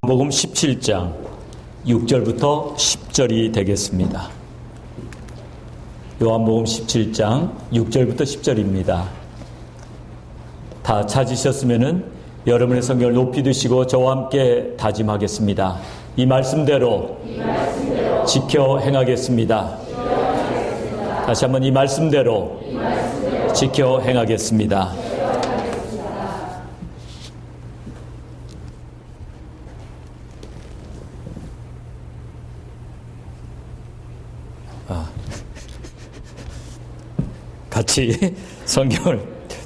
요한복음 17장 6절부터 10절이 되겠습니다. 요한복음 17장 6절부터 10절입니다. 다 찾으셨으면은 여러분의 성경을 높이 드시고 저와 함께 다짐하겠습니다. 이 말씀대로 지켜 행하겠습니다. 다시 한번 이 말씀대로 지켜 행하겠습니다. 같이 성경을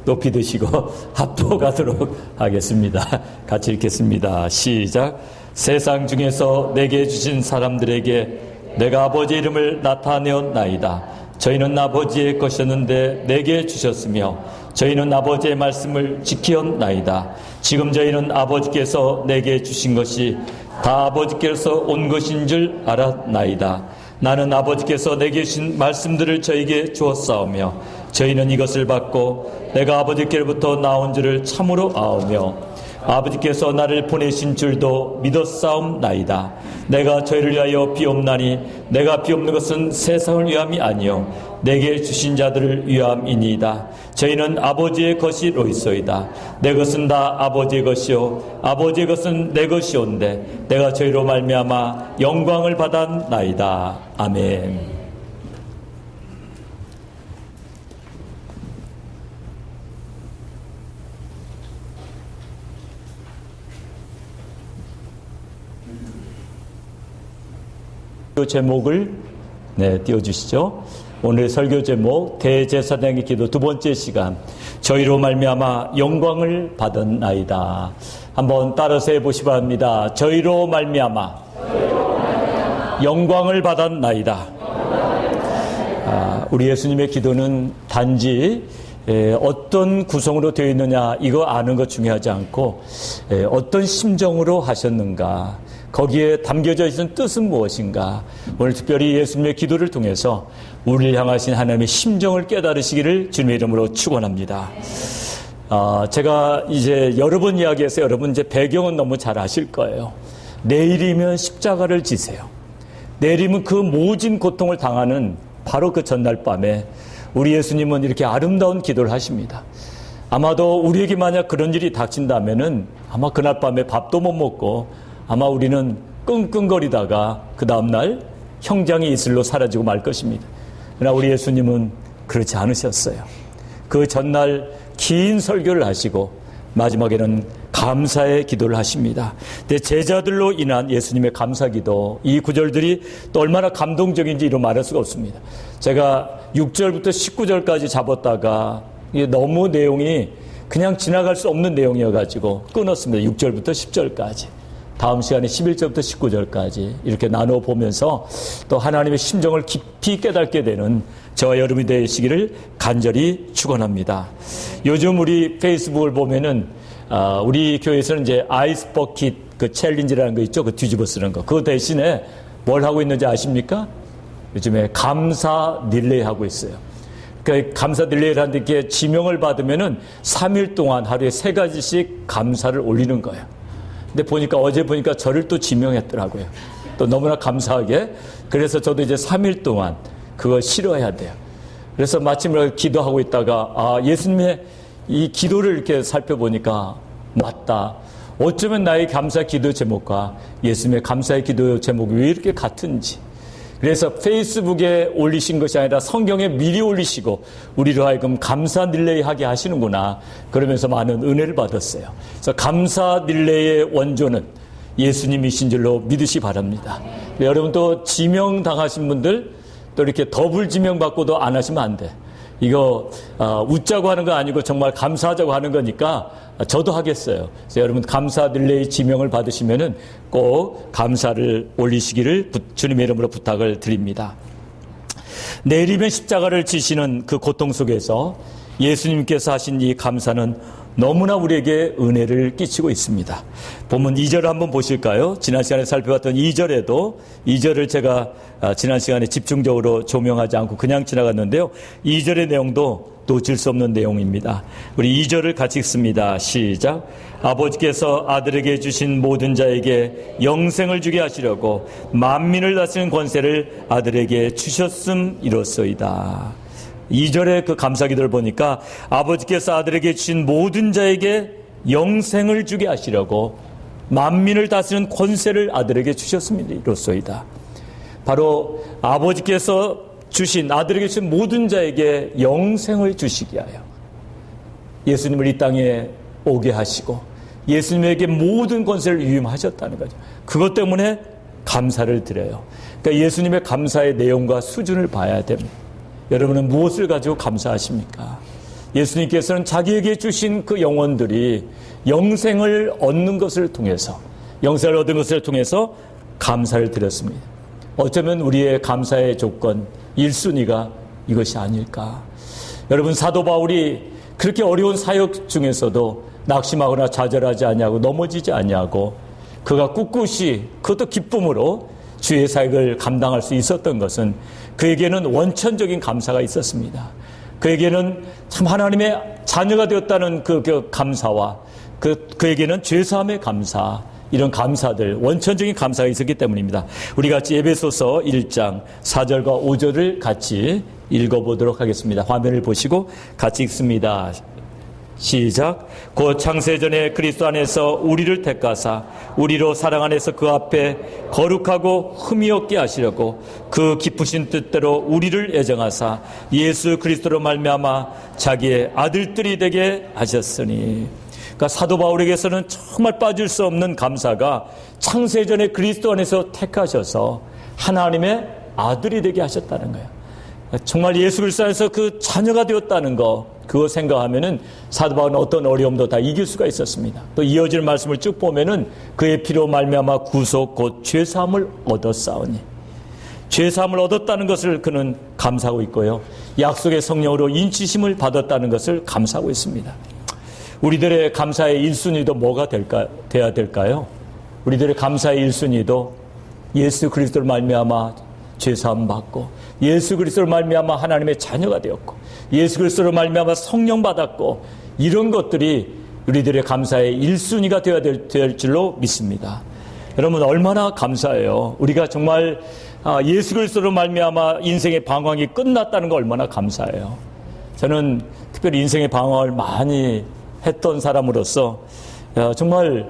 높이 드시고 합독하도록 하겠습니다. 같이 읽겠습니다. 시작. 세상 중에서 내게 주신 사람들에게 내가 아버지 이름을 나타내었나이다. 저희는 아버지의 것이었는데 내게 주셨으며 저희는 아버지의 말씀을 지켰나이다. 지금 저희는 아버지께서 내게 주신 것이 다 아버지께서 온 것인 줄 알았나이다. 나는 아버지께서 내게 주신 말씀들을 저에게 주었사오며 저희는 이것을 받고 내가 아버지께로부터 나온 줄을 참으로 아오며 아버지께서 나를 보내신 줄도 믿었사옵나이다. 내가 저희를 위하여 비옵나니 내가 비옵는 것은 세상을 위함이 아니요 내게 주신 자들을 위함이니이다. 저희는 아버지의 것이로이소이다. 내 것은 다 아버지의 것이요 아버지의 것은 내 것이온데 내가 저희로 말미암아 영광을 받았나이다. 아멘. 제목을 띄워주시죠. 오늘 설교 제목 대제사장의 기도 두 번째 시간 저희로 말미암아 영광을 받았나이다. 한번 따라서 해보시 바랍니다. 저희로 말미암아 영광을 받았나이다. 우리 예수님의 기도는 단지 어떤 구성으로 되어 있느냐 이거 아는 것 중요하지 않고 어떤 심정으로 하셨는가 거기에 담겨져 있는 뜻은 무엇인가. 오늘 특별히 예수님의 기도를 통해서 우리를 향하신 하나님의 심정을 깨달으시기를 주님의 이름으로 축원합니다. 제가 이제 여러 번 이야기해서 여러분 이제 배경은 너무 잘 아실 거예요. 내일이면 십자가를 지세요. 내일이면 그 모진 고통을 당하는 바로 그 전날 밤에 우리 예수님은 이렇게 아름다운 기도를 하십니다. 아마도 우리에게 만약 그런 일이 닥친다면은 아마 그날 밤에 밥도 못 먹고 아마 우리는 끙끙거리다가 그 다음날 형장이 이슬로 사라지고 말 것입니다. 그러나 우리 예수님은 그렇지 않으셨어요. 그 전날 긴 설교를 하시고 마지막에는 감사의 기도를 하십니다. 근데 제자들로 인한 예수님의 감사기도 이 구절들이 또 얼마나 감동적인지 이루 말할 수가 없습니다. 제가 6절부터 19절까지 잡았다가 이게 너무 내용이 그냥 지나갈 수 없는 내용이어가지고 끊었습니다. 6절부터 10절까지. 다음 시간에 11절부터 19절까지 이렇게 나누어 보면서 또 하나님의 심정을 깊이 깨닫게 되는 저와 여러분이 되시기를 간절히 축원합니다. 요즘 우리 페이스북을 보면은 우리 교회에서는 이제 아이스 버킷 그 챌린지라는 거 있죠. 그 뒤집어 쓰는 거. 그 대신에 뭘 하고 있는지 아십니까? 요즘에 감사 릴레이 하고 있어요. 그 감사 릴레이를 하는데 이렇게 지명을 받으면은 3일 동안 하루에 3가지씩 감사를 올리는 거예요. 근데 어제 보니까 저를 또 지명했더라고요. 또 너무나 감사하게. 그래서 저도 이제 3일 동안 그거 실어야 돼요. 그래서 마침 기도하고 있다가 예수님의 이 기도를 이렇게 살펴보니까 맞다. 어쩌면 나의 감사 기도 제목과 예수님의 감사의 기도 제목이 왜 이렇게 같은지. 그래서 페이스북에 올리신 것이 아니라 성경에 미리 올리시고 우리로 하여금 감사 릴레이 하게 하시는구나. 그러면서 많은 은혜를 받았어요. 그래서 감사 릴레이의 원조는 예수님이신 줄로 믿으시 바랍니다. 여러분 또 지명당하신 분들 또 이렇게 더블 지명받고도 안 하시면 안 돼. 이거 웃자고 하는 거 아니고 정말 감사하자고 하는 거니까 저도 하겠어요. 그래서 여러분 감사 릴레이 지명을 받으시면은 꼭 감사를 올리시기를 주님의 이름으로 부탁을 드립니다. 내일이면 십자가를 지시는 그 고통 속에서 예수님께서 하신 이 감사는 너무나 우리에게 은혜를 끼치고 있습니다. 본문 2절 한번 보실까요? 지난 시간에 살펴봤던 2절에도 2절을 제가 지난 시간에 집중적으로 조명하지 않고 그냥 지나갔는데요. 2절의 내용도 놓칠 수 없는 내용입니다. 우리 2절을 같이 읽습니다. 시작. 아버지께서 아들에게 주신 모든 자에게 영생을 주게 하시려고 만민을 다스리는 권세를 아들에게 주셨음이로소이다. 2절의 그 감사기도를 보니까 아버지께서 아들에게 주신 모든 자에게 영생을 주게 하시려고 만민을 다스리는 권세를 아들에게 주셨음이로소이다. 바로 아버지께서 주신 아들에게 주신 모든 자에게 영생을 주시게 하여 예수님을 이 땅에 오게 하시고 예수님에게 모든 권세를 위임하셨다는 거죠. 그것 때문에 감사를 드려요. 그러니까 예수님의 감사의 내용과 수준을 봐야 됩니다. 여러분은 무엇을 가지고 감사하십니까? 예수님께서는 자기에게 주신 그 영혼들이 영생을 얻는 것을 통해서 영생을 얻은 것을 통해서 감사를 드렸습니다. 어쩌면 우리의 감사의 조건 1순위가 이것이 아닐까. 여러분 사도 바울이 그렇게 어려운 사역 중에서도 낙심하거나 좌절하지 아니하고 넘어지지 아니하고 그가 꿋꿋이 그것도 기쁨으로 주의 사역을 감당할 수 있었던 것은 그에게는 원천적인 감사가 있었습니다. 그에게는 참 하나님의 자녀가 되었다는 그 감사와 그에게는 죄사함의 감사, 이런 감사들, 원천적인 감사가 있었기 때문입니다. 우리 같이 에베소서 1장 4절과 5절을 같이 읽어보도록 하겠습니다. 화면을 보시고 같이 읽습니다. 시작. 곧 창세전에 그리스도 안에서 우리를 택하사 우리로 사랑 안에서 그 앞에 거룩하고 흠이 없게 하시려고 그 기쁘신 뜻대로 우리를 애정하사 예수 그리스도로 말미암아 자기의 아들들이 되게 하셨으니. 그러니까 사도 바울에게서는 정말 빠질 수 없는 감사가 창세전에 그리스도 안에서 택하셔서 하나님의 아들이 되게 하셨다는 거예요. 정말 예수 그리스도 안에서 그 자녀가 되었다는 거, 그거 생각하면은 사도 바울은 어떤 어려움도 다 이길 수가 있었습니다. 또 이어지는 말씀을 쭉 보면은 그의 피로 말미암아 구속 곧 죄사함을 얻었사오니, 죄사함을 얻었다는 것을 그는 감사하고 있고요. 약속의 성령으로 인치심을 받았다는 것을 감사하고 있습니다. 우리들의 감사의 1순위도 뭐가 돼야 될까요? 우리들의 감사의 1순위도 예수 그리스도를 말미암아 죄사함 받고 예수 그리스도를 말미암아 하나님의 자녀가 되었고 예수 그리스도를 말미암아 성령 받았고, 이런 것들이 우리들의 감사의 1순위가 되어야 될 줄로 믿습니다. 여러분 얼마나 감사해요. 우리가 정말 예수 그리스도로 말미암아 인생의 방황이 끝났다는 거 얼마나 감사해요. 저는 특별히 인생의 방황을 많이 했던 사람으로서 정말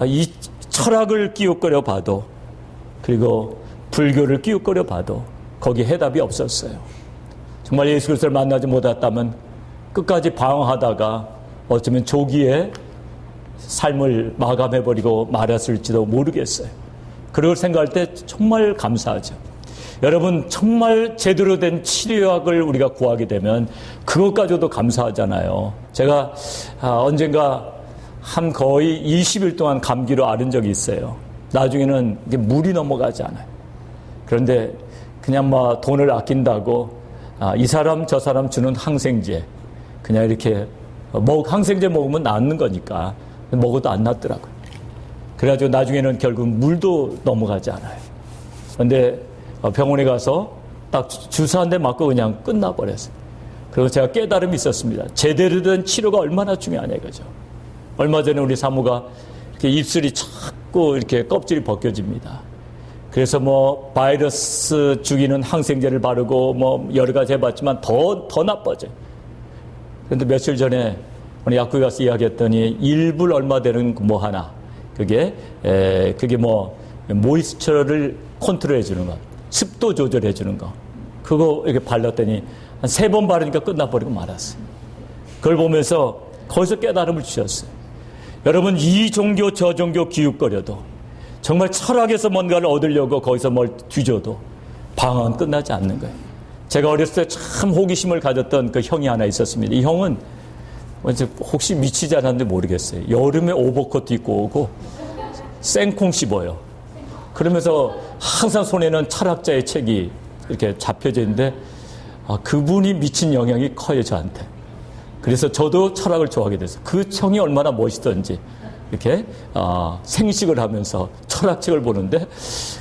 이 철학을 끼웃거려 봐도, 그리고 불교를 끼웃거려 봐도 거기에 해답이 없었어요. 정말 예수 그리스도를 만나지 못했다면 끝까지 방황하다가 어쩌면 조기에 삶을 마감해버리고 말았을지도 모르겠어요. 그걸 생각할 때 정말 감사하죠. 여러분 정말 제대로 된 치료약을 우리가 구하게 되면 그것까지도 감사하잖아요. 제가 언젠가 한 거의 20일 동안 감기로 앓은 적이 있어요. 나중에는 이게 물이 넘어가지 않아요. 그런데 그냥 뭐 돈을 아낀다고 이 사람 저 사람 주는 항생제 그냥 이렇게 항생제 먹으면 낫는 거니까 먹어도 안 낫더라고요. 그래가지고 나중에는 결국 물도 넘어가지 않아요. 그런데 병원에 가서 딱 주사 한 대 맞고 그냥 끝나버렸어요. 그리고 제가 깨달음이 있었습니다. 제대로 된 치료가 얼마나 중요하냐 이거죠. 얼마 전에 우리 사모가 이렇게 입술이 자꾸 이렇게 껍질이 벗겨집니다. 그래서 뭐 바이러스 죽이는 항생제를 바르고 뭐 여러 가지 해봤지만 더 나빠져요. 그런데 며칠 전에 어느 약국에 가서 이야기했더니 1불 얼마 되는 뭐 하나, 그게 뭐 모이스처를 컨트롤 해주는 거, 습도 조절해 주는 거, 그거 이렇게 발랐더니 한 3번 바르니까 끝나버리고 말았어요. 그걸 보면서 거기서 깨달음을 주셨어요. 여러분 이 종교 저 종교 기웃거려도 정말 철학에서 뭔가를 얻으려고 거기서 뭘 뒤져도 방황은 끝나지 않는 거예요. 제가 어렸을 때 참 호기심을 가졌던 그 형이 하나 있었습니다. 이 형은 혹시 미치지 않았는지 모르겠어요. 여름에 오버코트 입고 오고 생콩 씹어요. 그러면서 항상 손에는 철학자의 책이 이렇게 잡혀져 있는데 그분이 미친 영향이 커요, 저한테. 그래서 저도 철학을 좋아하게 됐어요. 그 청이 얼마나 멋있던지 이렇게 생식을 하면서 철학책을 보는데,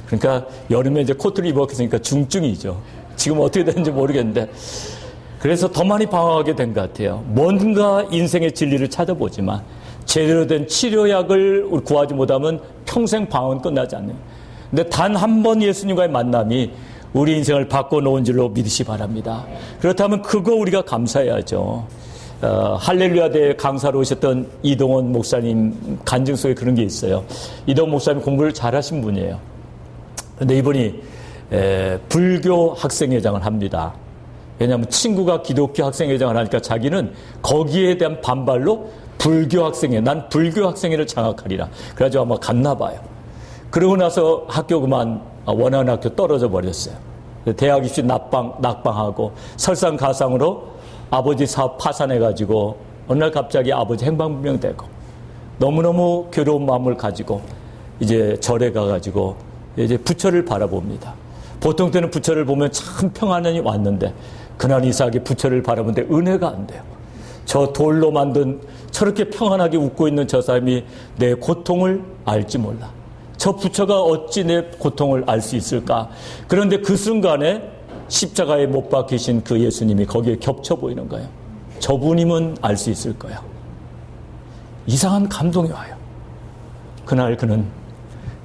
그러니까 여름에 이제 코트를 입었으니까 중증이죠. 지금 어떻게 되는지 모르겠는데, 그래서 더 많이 방황하게 된 것 같아요. 뭔가 인생의 진리를 찾아보지만 제대로 된 치료약을 구하지 못하면 평생 방황은 끝나지 않네요. 근데 단 한 번 예수님과의 만남이 우리 인생을 바꿔놓은 줄로 믿으시 바랍니다. 그렇다면 그거 우리가 감사해야죠. 할렐루야 대회 강사로 오셨던 이동원 목사님 간증 속에 그런 게 있어요. 이동원 목사님 공부를 잘하신 분이에요. 근데 이분이 불교 학생회장을 합니다. 왜냐하면 친구가 기독교 학생회장을 하니까 자기는 거기에 대한 반발로 불교 학생회, 난 불교 학생회를 장악하리라. 그래가지고 아마 갔나 봐요. 그러고 나서 학교 그만 원하는 학교 떨어져 버렸어요. 대학 입시 낙방하고 설상가상으로 아버지 사업 파산해가지고 어느 날 갑자기 아버지 행방불명되고 너무너무 괴로운 마음을 가지고 이제 절에 가가지고 이제 부처를 바라봅니다. 보통 때는 부처를 보면 참 평안이 왔는데 그날 이상하게 부처를 바라보는데 은혜가 안 돼요. 저 돌로 만든 저렇게 평안하게 웃고 있는 저 사람이 내 고통을 알지 몰라. 저 부처가 어찌 내 고통을 알 수 있을까? 그런데 그 순간에 십자가에 못 박히신 그 예수님이 거기에 겹쳐 보이는 거예요. 저분이면 알 수 있을 거야. 이상한 감동이 와요. 그날 그는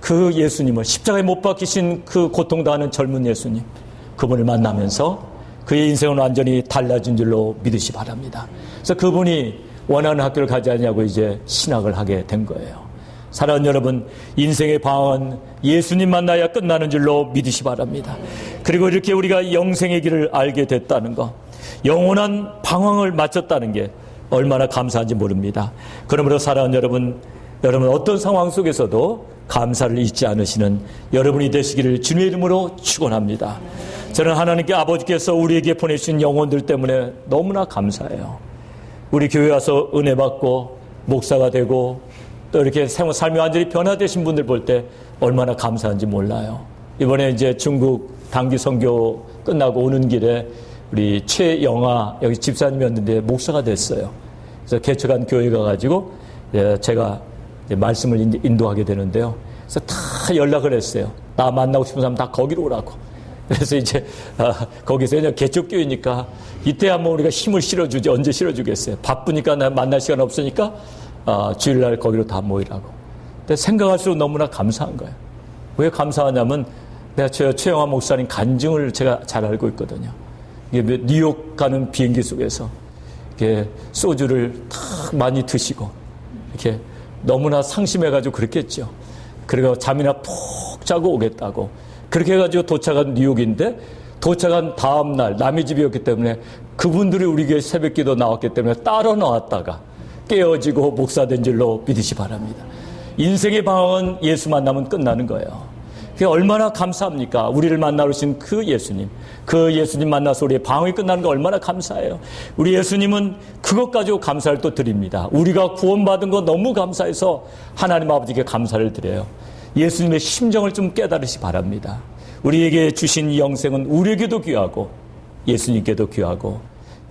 그 예수님을, 십자가에 못 박히신 그 고통당하는 젊은 예수님, 그분을 만나면서 그의 인생은 완전히 달라진 줄로 믿으시 바랍니다. 그래서 그분이 원하는 학교를 가지 않냐고 이제 신학을 하게 된 거예요. 사랑하는 여러분, 인생의 방황은 예수님 만나야 끝나는 줄로 믿으시 바랍니다. 그리고 이렇게 우리가 영생의 길을 알게 됐다는 것, 영원한 방황을 마쳤다는 게 얼마나 감사한지 모릅니다. 그러므로 사랑하는 여러분 어떤 상황 속에서도 감사를 잊지 않으시는 여러분이 되시기를 주님의 이름으로 축원합니다. 저는 하나님께 아버지께서 우리에게 보내주신 영혼들 때문에 너무나 감사해요. 우리 교회 와서 은혜 받고 목사가 되고 또 이렇게 삶이 완전히 변화되신 분들 볼 때 얼마나 감사한지 몰라요. 이번에 이제 중국 단기 선교 끝나고 오는 길에 우리 최영아 여기 집사님이었는데 목사가 됐어요. 그래서 개척한 교회 가가지고 제가 말씀을 인도하게 되는데요. 그래서 다 연락을 했어요. 나 만나고 싶은 사람 다 거기로 오라고. 그래서 이제 거기서 그냥 개척교회니까 이때 한번 우리가 힘을 실어주지 언제 실어주겠어요. 바쁘니까 나 만날 시간 없으니까 주일날 거기로 다 모이라고. 근데 생각할수록 너무나 감사한 거예요. 왜 감사하냐면 내가 최영화 목사님 간증을 제가 잘 알고 있거든요. 이게 뉴욕 가는 비행기 속에서 이렇게 소주를 탁 많이 드시고 이렇게 너무나 상심해가지고 그랬겠죠. 그리고 잠이나 푹 자고 오겠다고. 그렇게 해가지고 도착한 뉴욕인데 도착한 다음 날 남의 집이었기 때문에 그분들이 우리 교회 새벽기도 나왔기 때문에 따로 나왔다가 깨어지고 목사된 줄로 믿으시 바랍니다. 인생의 방황은 예수 만나면 끝나는 거예요. 그게 얼마나 감사합니까? 우리를 만나러 오신 그 예수님 만나서 우리의 방황이 끝나는 거 얼마나 감사해요. 우리 예수님은 그것 가지고 감사를 또 드립니다. 우리가 구원받은 거 너무 감사해서 하나님 아버지께 감사를 드려요. 예수님의 심정을 좀 깨달으시 바랍니다. 우리에게 주신 영생은 우리에게도 귀하고 예수님께도 귀하고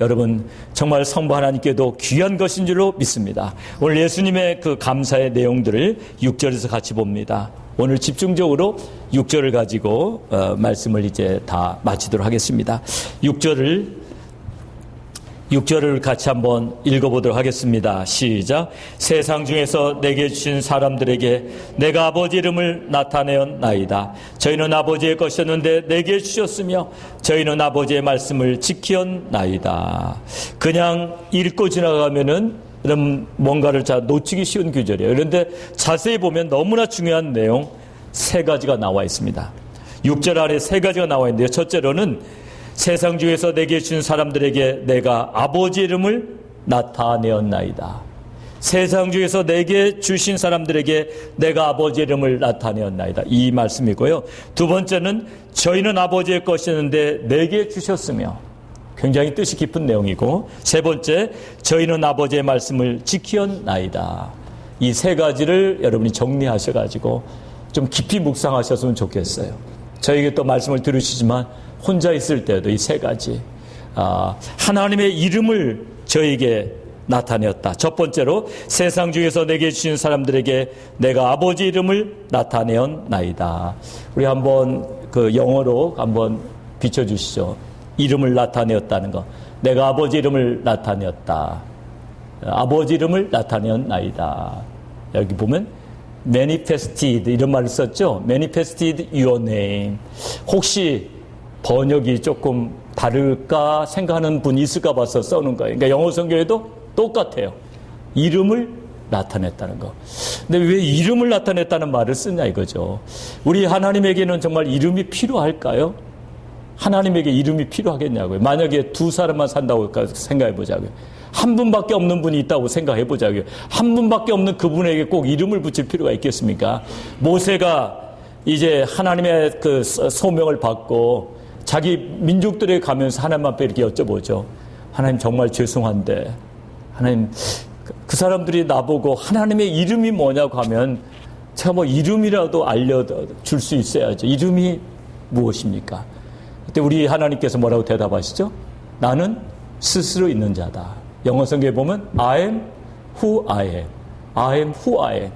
여러분 정말 성부 하나님께도 귀한 것인 줄로 믿습니다. 오늘 예수님의 그 감사의 내용들을 6절에서 같이 봅니다. 오늘 집중적으로 6절을 가지고 말씀을 이제 다 마치도록 하겠습니다. 6절을 같이 한번 읽어보도록 하겠습니다. 시작. 세상 중에서 내게 주신 사람들에게 내가 아버지 이름을 나타내었나이다. 저희는 아버지의 것이었는데 내게 주셨으며 저희는 아버지의 말씀을 지키었나이다. 그냥 읽고 지나가면은 그럼 뭔가를 놓치기 쉬운 구절이에요. 그런데 자세히 보면 너무나 중요한 내용 3가지가 나와 있습니다. 6절 아래 3가지가 나와 있는데요. 첫째로는 세상 중에서 내게 준 사람들에게 내가 아버지 이름을 나타내었나이다. 세상 중에서 내게 주신 사람들에게 내가 아버지 이름을 나타내었나이다. 이 말씀이고요. 두 번째는 저희는 아버지의 것이었는데 내게 주셨으며 굉장히 뜻이 깊은 내용이고 세 번째 저희는 아버지의 말씀을 지키었나이다. 이 3가지를 여러분이 정리하셔가지고 좀 깊이 묵상하셨으면 좋겠어요. 저에게 또 말씀을 들으시지만 혼자 있을 때도 이 3가지 하나님의 이름을 저에게 나타내었다. 첫 번째로 세상 중에서 내게 주신 사람들에게 내가 아버지 이름을 나타내었나이다. 우리 한번 그 영어로 한번 비춰주시죠. 이름을 나타내었다는 거. 내가 아버지 이름을 나타내었다. 아버지 이름을 나타내었나이다. 여기 보면 manifested 이런 말을 썼죠. manifested your name. 혹시 번역이 조금 다를까 생각하는 분이 있을까 봐서 써놓은 거예요. 그러니까 영어 성경에도 똑같아요. 이름을 나타냈다는 거. 근데 왜 이름을 나타냈다는 말을 쓰냐 이거죠. 우리 하나님에게는 정말 이름이 필요할까요? 하나님에게 이름이 필요하겠냐고요. 만약에 두 사람만 산다고 생각해 보자고요. 한 분밖에 없는 분이 있다고 생각해 보자고요. 한 분밖에 없는 그분에게 꼭 이름을 붙일 필요가 있겠습니까? 모세가 이제 하나님의 그 소명을 받고 자기 민족들에 가면서 하나님 앞에 이렇게 여쭤보죠. 하나님 정말 죄송한데 하나님 그 사람들이 나보고 하나님의 이름이 뭐냐고 하면 제가 뭐 이름이라도 알려줄 수 있어야죠. 이름이 무엇입니까? 그때 우리 하나님께서 뭐라고 대답하시죠? 나는 스스로 있는 자다. 영어 성경에 보면 I am who I am. I am who I am.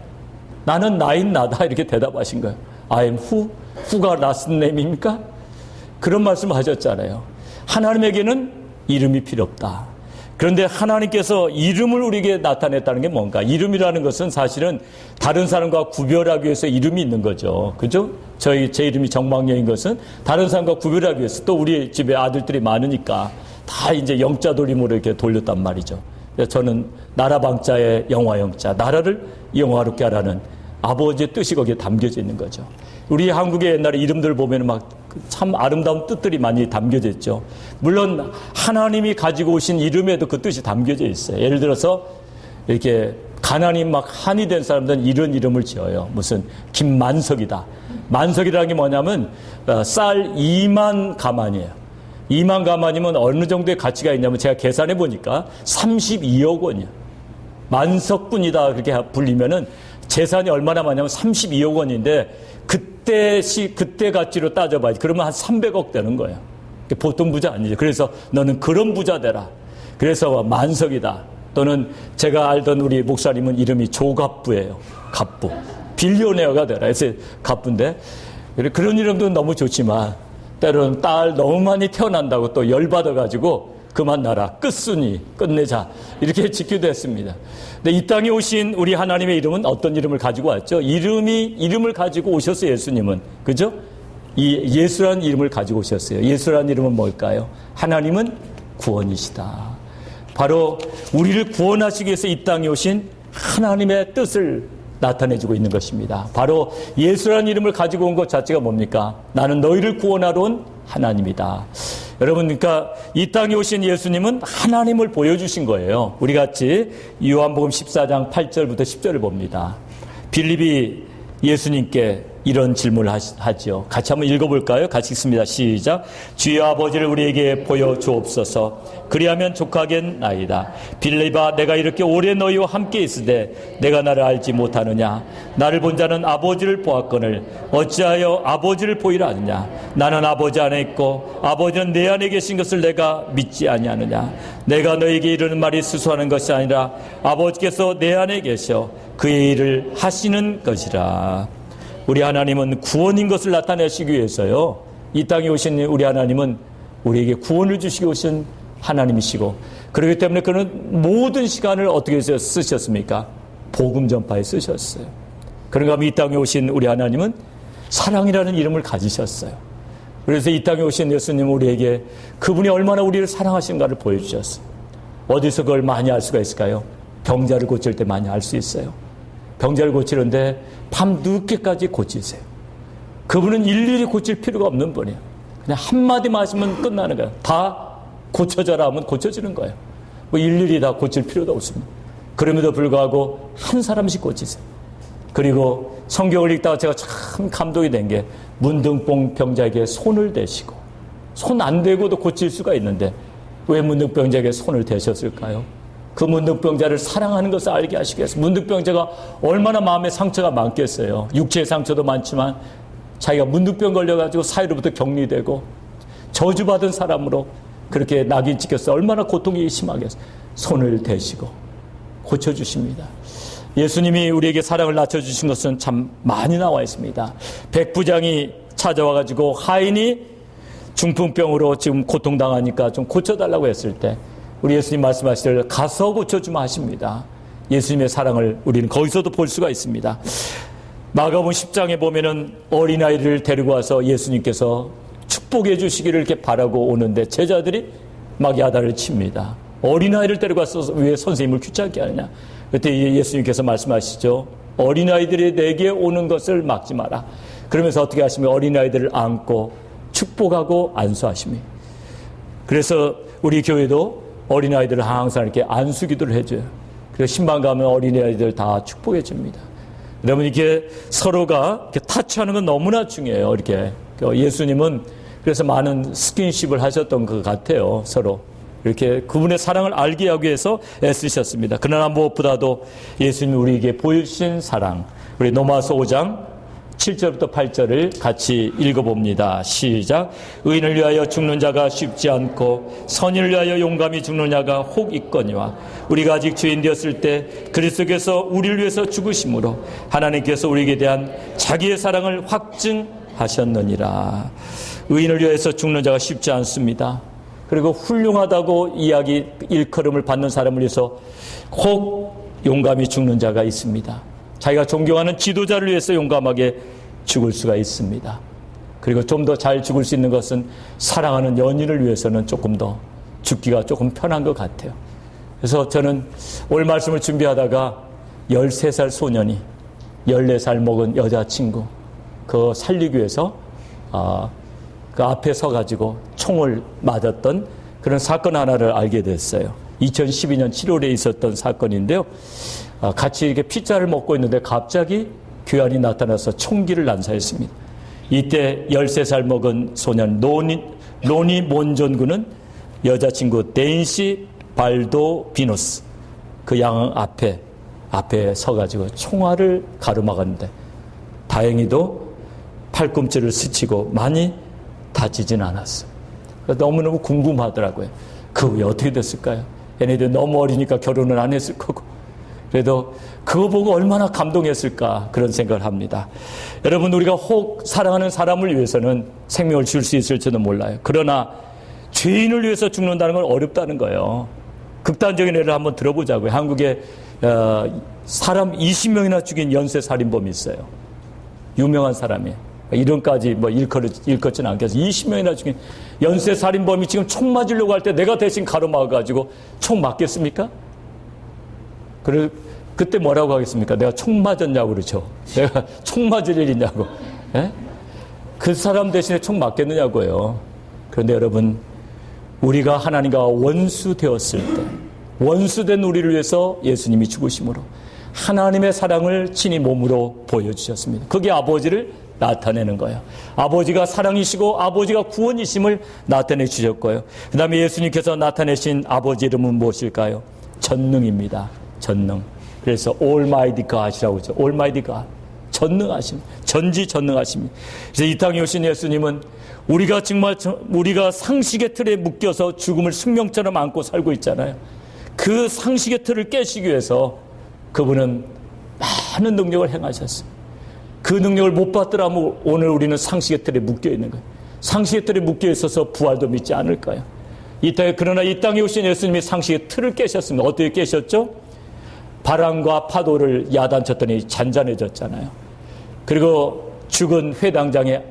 나는 나인 나다 이렇게 대답하신 거예요. I am who? who가 last name입니까? 그런 말씀을 하셨잖아요. 하나님에게는 이름이 필요 없다. 그런데 하나님께서 이름을 우리에게 나타냈다는 게 뭔가? 이름이라는 것은 사실은 다른 사람과 구별하기 위해서 이름이 있는 거죠. 그죠? 제 이름이 정방영인 것은 다른 사람과 구별하기 위해서 또 우리 집에 아들들이 많으니까 다 이제 영자 돌림으로 이렇게 돌렸단 말이죠. 저는 나라방자의 영화영자, 나라를 영화롭게 하라는 아버지의 뜻이 거기에 담겨져 있는 거죠. 우리 한국의 옛날에 이름들 보면 막 참 아름다운 뜻들이 많이 담겨져 있죠. 물론 하나님이 가지고 오신 이름에도 그 뜻이 담겨져 있어요. 예를 들어서 이렇게 가난이 막 한이 된 사람들은 이런 이름을 지어요. 무슨 김만석이다. 만석이라는 게 뭐냐면 쌀 2만 가만이에요. 2만 가만이면 어느 정도의 가치가 있냐면 제가 계산해 보니까 32억 원이에요. 만석분이다 그렇게 불리면은 재산이 얼마나 많냐면 32억 원인데 그때 가치로 따져봐야지. 그러면 한 300억 되는 거예요. 보통 부자 아니죠. 그래서 너는 그런 부자 되라. 그래서 만석이다. 또는 제가 알던 우리 목사님은 이름이 조갑부예요. 갑부. 빌리오네어가 되라. 그래서 갑부인데 그런 이름도 너무 좋지만 때로는 딸 너무 많이 태어난다고 또 열받아가지고 그만 나라. 끝순이 끝내자. 이렇게 짓기도 했습니다. 근데 이 땅에 오신 우리 하나님의 이름은 어떤 이름을 가지고 왔죠? 이름을 가지고 오셨어요, 예수님은. 그죠? 이 예수라는 이름을 가지고 오셨어요. 예수라는 이름은 뭘까요? 하나님은 구원이시다. 바로 우리를 구원하시기 위해서 이 땅에 오신 하나님의 뜻을 나타내주고 있는 것입니다. 바로 예수라는 이름을 가지고 온 것 자체가 뭡니까? 나는 너희를 구원하러 온 하나님이다. 여러분, 그러니까 이 땅에 오신 예수님은 하나님을 보여주신 거예요. 우리 같이 요한복음 14장 8절부터 10절을 봅니다. 빌립이 예수님께 이런 질문을 하죠. 같이 한번 읽어볼까요? 같이 읽습니다. 시작. 주의 아버지를 우리에게 보여주옵소서. 그리하면 족하겠나이다. 빌립아, 내가 이렇게 오래 너희와 함께 있으되 내가 나를 알지 못하느냐? 나를 본 자는 아버지를 보았거늘 어찌하여 아버지를 보이라 하느냐? 나는 아버지 안에 있고 아버지는 내 안에 계신 것을 내가 믿지 아니하느냐? 내가 너에게 이르는 말이 스수하는 것이 아니라 아버지께서 내 안에 계셔 그의 일을 하시는 것이라. 우리 하나님은 구원인 것을 나타내시기 위해서요. 이 땅에 오신 우리 하나님은 우리에게 구원을 주시기 오신 하나님이시고 그렇기 때문에 그는 모든 시간을 어떻게 쓰셨습니까? 복음 전파에 쓰셨어요. 그런가 하면 이 땅에 오신 우리 하나님은 사랑이라는 이름을 가지셨어요. 그래서 이 땅에 오신 예수님은 우리에게 그분이 얼마나 우리를 사랑하신가를 보여주셨어요. 어디서 그걸 많이 알 수가 있을까요? 병자를 고칠 때 많이 알 수 있어요. 병자를 고치는데 밤 늦게까지 고치세요. 그분은 일일이 고칠 필요가 없는 분이에요. 그냥 한마디 마시면 끝나는 거예요. 다 고쳐져라 하면 고쳐지는 거예요. 뭐 일일이 다 고칠 필요도 없습니다. 그럼에도 불구하고 한 사람씩 고치세요. 그리고 성경을 읽다가 제가 참 감동이 된 게 문둥병 병자에게 손을 대시고 손 안 대고도 고칠 수가 있는데 왜 문둥병자에게 손을 대셨을까요? 그 문둥병자를 사랑하는 것을 알게 하시기 위해서. 문둥병자가 얼마나 마음의 상처가 많겠어요. 육체의 상처도 많지만 자기가 문둥병 걸려가지고 사회로부터 격리되고 저주받은 사람으로 그렇게 낙인 찍혔어요. 얼마나 고통이 심하겠어요. 손을 대시고 고쳐주십니다. 예수님이 우리에게 사랑을 낮춰주신 것은 참 많이 나와 있습니다. 백부장이 찾아와가지고 하인이 중풍병으로 지금 고통당하니까 좀 고쳐달라고 했을 때 우리 예수님 말씀하시기를 가서 고쳐주마 하십니다. 예수님의 사랑을 우리는 거기서도 볼 수가 있습니다. 마가복음 10장에 보면은 어린아이를 데리고 와서 예수님께서 축복해 주시기를 이렇게 바라고 오는데 제자들이 막 야단을 칩니다. 어린아이를 데리고 와서 왜 선생님을 귀찮게 하느냐. 그때 예수님께서 말씀하시죠. 어린아이들이 내게 오는 것을 막지 마라. 그러면서 어떻게 하시면 어린아이들을 안고 축복하고 안수하십니다. 그래서 우리 교회도 어린아이들을 항상 이렇게 안수기도를 해줘요. 그래서 신방 가면 어린아이들 다 축복해 줍니다. 여러분, 이렇게 서로가 이렇게 타치하는 건 너무나 중요해요. 이렇게 예수님은 그래서 많은 스킨십을 하셨던 것 같아요. 서로 이렇게 그분의 사랑을 알게 하기 위해서 애쓰셨습니다. 그러나 무엇보다도 예수님이 우리에게 보여주신 사랑, 우리 로마서 5장 7절부터 8절을 같이 읽어봅니다. 시작. 의인을 위하여 죽는 자가 쉽지 않고 선인을 위하여 용감히 죽는 자가 혹 있거니와 우리가 아직 죄인 되었을 때 그리스도께서 우리를 위해서 죽으심으로 하나님께서 우리에게 대한 자기의 사랑을 확증하셨느니라. 의인을 위해서 죽는 자가 쉽지 않습니다. 그리고 훌륭하다고 이야기 일컬음을 받는 사람을 위해서 혹 용감히 죽는 자가 있습니다. 자기가 존경하는 지도자를 위해서 용감하게 죽을 수가 있습니다. 그리고 좀 더 잘 죽을 수 있는 것은 사랑하는 연인을 위해서는 조금 더 죽기가 조금 편한 것 같아요. 그래서 저는 오늘 말씀을 준비하다가 13살 소년이 14살 먹은 여자친구 그거 살리기 위해서 그 앞에 서가지고 총을 맞았던 그런 사건 하나를 알게 됐어요. 2012년 7월에 있었던 사건인데요. 같이 이렇게 피자를 먹고 있는데 갑자기 교환이 나타나서 총기를 난사했습니다. 이때 13살 먹은 소년 로니 몬존군은 여자친구 데인시 발도 비노스 그 양 앞에 서가지고 총알을 가로막았는데 다행히도 팔꿈치를 스치고 많이 다치진 않았어요. 너무너무 궁금하더라고요. 그 후에 어떻게 됐을까요? 얘네들 너무 어리니까 결혼을 안 했을 거고 그래도 그거 보고 얼마나 감동했을까 그런 생각을 합니다. 여러분, 우리가 혹 사랑하는 사람을 위해서는 생명을 줄 수 있을지도 몰라요. 그러나 죄인을 위해서 죽는다는 건 어렵다는 거예요. 극단적인 예를 한번 들어보자고요. 한국에 사람 20명이나 죽인 연쇄살인범이 있어요. 유명한 사람이에요. 이름까지 뭐 일컫지는 않겠어요. 20명이나 죽인 연쇄살인범이 지금 총 맞으려고 할 때 내가 대신 가로막아가지고 총 맞겠습니까? 그때 뭐라고 하겠습니까? 내가 총 맞았냐고 그러죠. 내가 총 맞을 일 있냐고. 예? 그 사람 대신에 총 맞겠느냐고요. 그런데 여러분, 우리가 하나님과 원수 되었을 때, 원수된 우리를 위해서 예수님이 죽으심으로 하나님의 사랑을 친히 몸으로 보여주셨습니다. 그게 아버지를 나타내는 거예요. 아버지가 사랑이시고 아버지가 구원이심을 나타내 주셨고요. 그 다음에 예수님께서 나타내신 아버지 이름은 무엇일까요? 전능입니다. 전능. 그래서 Almighty God이라고 하죠. Almighty God. 전능하심. 전지전능하십니다. 그래서 이 땅에 오신 예수님은 우리가 정말 우리가 상식의 틀에 묶여서 죽음을 숙명처럼 안고 살고 있잖아요. 그 상식의 틀을 깨시기 위해서 그분은 많은 능력을 행하셨어요. 그 능력을 못 받더라면 오늘 우리는 상식의 틀에 묶여 있는 거예요. 상식의 틀에 묶여 있어서 부활도 믿지 않을까요? 그러나 이 땅에 오신 예수님이 상식의 틀을 깨셨습니다. 어떻게 깨셨죠? 바람과 파도를 야단쳤더니 잔잔해졌잖아요. 그리고 죽은 회당장의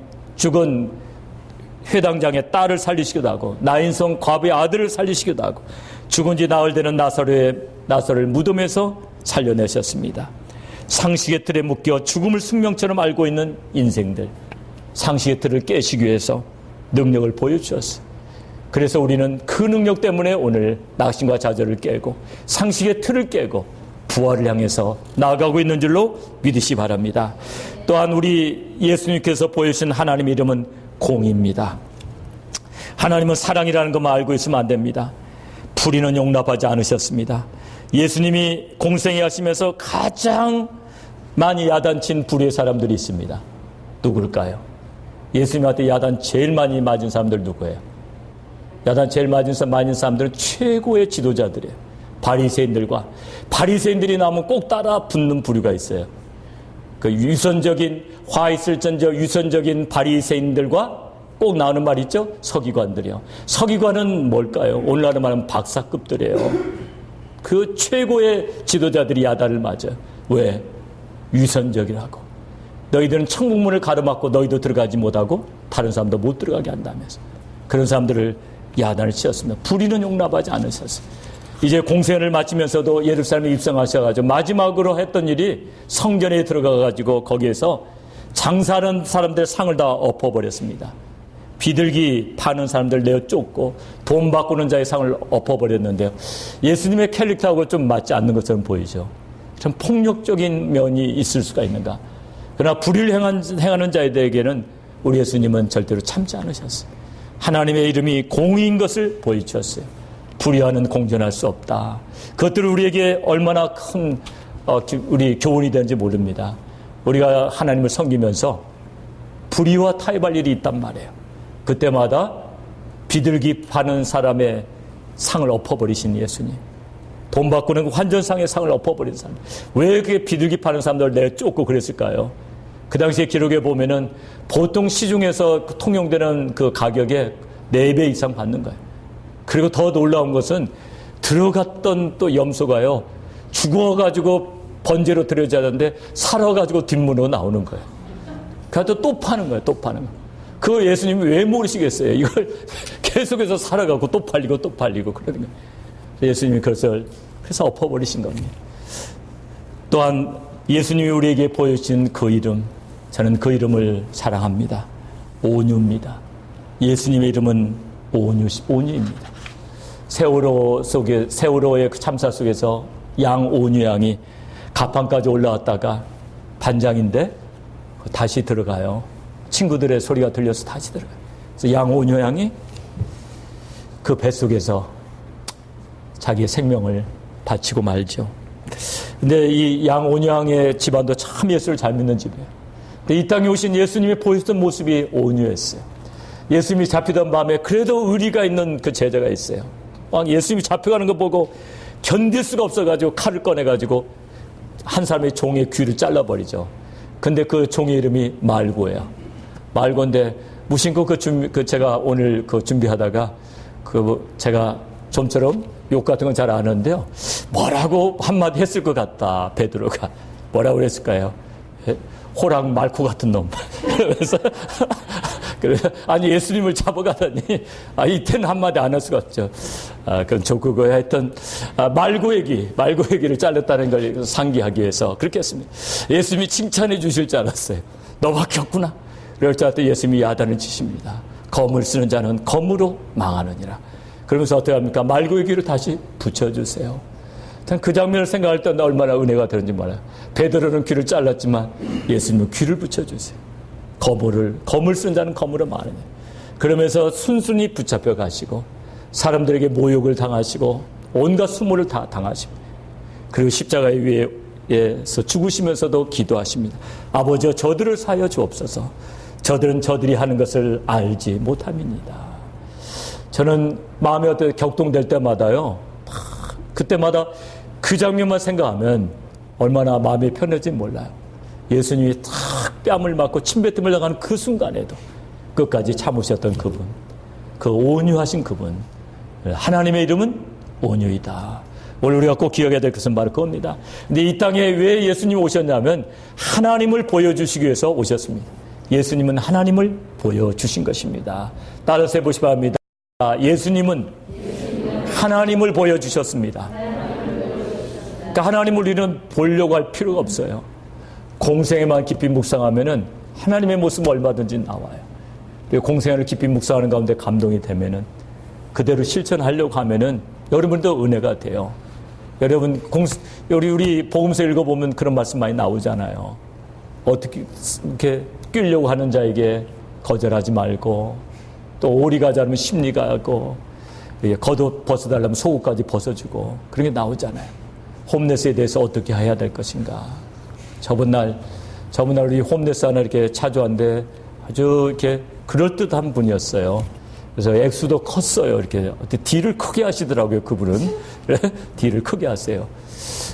딸을 살리시기도 하고 나인성 과부의 아들을 살리시기도 하고 죽은 지 나흘 되는 나사로를 무덤에서 살려내셨습니다. 상식의 틀에 묶여 죽음을 숙명처럼 알고 있는 인생들, 상식의 틀을 깨시기 위해서 능력을 보여주셨어요. 그래서 우리는 그 능력 때문에 오늘 낙심과 좌절을 깨고 상식의 틀을 깨고 부활을 향해서 나아가고 있는 줄로 믿으시 바랍니다. 또한 우리 예수님께서 보여주신 하나님 이름은 공입니다. 하나님은 사랑이라는 것만 알고 있으면 안 됩니다. 불의는 용납하지 않으셨습니다. 예수님이 공생애 하시면서 가장 많이 야단친 불의의 사람들이 있습니다. 누굴까요? 예수님한테 야단 제일 많이 맞은 사람들 누구예요? 야단 제일 많은 사람들은 최고의 지도자들이에요. 바리새인들과 바리새인들이 나오면 꼭 따라 붙는 부류가 있어요. 그 유선적인 화 있을전저 유선적인 바리새인들과 꼭 나오는 말 있죠? 서기관들이요. 서기관은 뭘까요? 오늘날로 말하면 박사급들이에요. 그 최고의 지도자들이 야단을 맞아요. 왜? 유선적이라고. 너희들은 천국문을 가로막고 너희도 들어가지 못하고 다른 사람도 못 들어가게 한다면서. 그런 사람들을 야단을 치었습니다. 불의는 용납하지 않으셨어요. 이제 공생을 마치면서도 예루살렘에 입성하셔가지고 마지막으로 했던 일이 성전에 들어가가지고 거기에서 장사하는 사람들 상을 다 엎어버렸습니다. 비둘기 파는 사람들 내어 쫓고 돈 바꾸는 자의 상을 엎어버렸는데요. 예수님의 캐릭터하고 좀 맞지 않는 것처럼 보이죠. 참 폭력적인 면이 있을 수가 있는가. 그러나 불의를 행하는 자들에게는 우리 예수님은 절대로 참지 않으셨어요. 하나님의 이름이 공의인 것을 보여주셨어요. 불의와는 공존할 수 없다. 그것들을 우리에게 얼마나 큰 우리 교훈이 되는지 모릅니다. 우리가 하나님을 섬기면서 불의와 타협할 일이 있단 말이에요. 그때마다 비둘기 파는 사람의 상을 엎어버리신 예수님. 돈 바꾸는 환전상의 상을 엎어버린 사람. 왜 그게 비둘기 파는 사람들을 내쫓고 그랬을까요? 그 당시에 기록에 보면은 보통 시중에서 통용되는 그 가격의 4배 이상 받는 거예요. 그리고 더 놀라운 것은 들어갔던 또 염소가요, 죽어가지고 번제로 드려져야 하는데 살아가지고 뒷문으로 나오는 거예요. 그래서 또 파는 거예요, 또 파는 거예요. 그거 예수님이 왜 모르시겠어요? 이걸 계속해서 살아가고 또 팔리고 또 팔리고 그러는 거예요. 예수님이 그래서 엎어버리신 겁니다. 또한 예수님이 우리에게 보여주신 그 이름, 저는 그 이름을 사랑합니다. 온유입니다. 예수님의 이름은 온유입니다. 세월호의 그 참사 속에서 양 온유 양이 가판까지 올라왔다가 반장인데 다시 들어가요. 친구들의 소리가 들려서 다시 들어가요. 그래서 양 온유 양이 그 뱃속에서 자기의 생명을 바치고 말죠. 근데 이 양 온유 양의 집안도 참 예수를 잘 믿는 집이에요. 근데 이 땅에 오신 예수님이 보였던 모습이 온유했어요. 예수님이 잡히던 밤에 그래도 의리가 있는 그 제자가 있어요. 예수님이 잡혀가는 거 보고 견딜 수가 없어가지고 칼을 꺼내가지고 한 사람의 종의 귀를 잘라버리죠. 근데 그 종의 이름이 말고예요. 말고인데 무심코 제가 오늘 준비하다가 제가 좀처럼 욕 같은 건 잘 아는데요. 뭐라고 한마디 했을 것 같다. 베드로가 뭐라고 그랬을까요? 호랑 말코 같은 놈. 그래서 아니 예수님을 잡아가다니 이때는 한마디 안 할 수가 없죠. 그건 조그거 하여튼 말고 얘기를 잘랐다는 걸 상기하기 위해서 그렇게 했습니다. 예수님이 칭찬해 주실 줄 알았어요. 너밖에 없구나. 그럴 줄 알았더니 예수님이 야단을 치십니다. 검을 쓰는 자는 검으로 망하느니라. 그러면서 어떻게 합니까? 말고 얘기를 다시 붙여주세요. 그 장면을 생각할 때 얼마나 은혜가 되는지 몰라요. 베드로는 귀를 잘랐지만 예수님은 귀를 붙여주세요. 검을 쓴 자는 검으로 망하느니라. 그러면서 순순히 붙잡혀 가시고 사람들에게 모욕을 당하시고 온갖 수모를 다 당하시고 그리고 십자가에 위에서 죽으시면서도 기도하십니다. 아버지여 저들을 사하여 주옵소서. 저들은 저들이 하는 것을 알지 못함이니이다. 저는 마음이 어떻게 격동될 때마다요, 그때마다 그 장면만 생각하면 얼마나 마음이 편해질지 몰라요. 예수님이 탁 뺨을 맞고 침뱉음을 당하는 그 순간에도 끝까지 참으셨던 그분, 그 온유하신 그분, 하나님의 이름은 온유이다. 오늘 우리가 꼭 기억해야 될 것은 바로 그겁니다. 근데 이 땅에 왜 예수님이 오셨냐면 하나님을 보여주시기 위해서 오셨습니다. 예수님은 하나님을 보여주신 것입니다. 따라서 해보시 바랍니다. 예수님은 하나님을 보여주셨습니다. 그러니까 하나님을 우리는 보려고 할 필요가 없어요. 공생에만 깊이 묵상하면은 하나님의 모습 얼마든지 나와요. 공생을 깊이 묵상하는 가운데 감동이 되면은 그대로 실천하려고 하면은 여러분도 은혜가 돼요. 여러분 우리 복음서 읽어보면 그런 말씀 많이 나오잖아요. 어떻게 이렇게 끼려고 하는 자에게 거절하지 말고 또 오리가 하지 않으면 심리가 하고 겉옷 벗어달라면 속옷까지 벗어주고 그런 게 나오잖아요. 홈레스에 대해서 어떻게 해야 될 것인가. 저번날 우리 홈레스 하나 이렇게 차주한데 아주 이렇게 그럴듯한 분이었어요. 그래서 액수도 컸어요. 이렇게 딜을 크게 하시더라고요. 그분은 딜을 크게 하세요.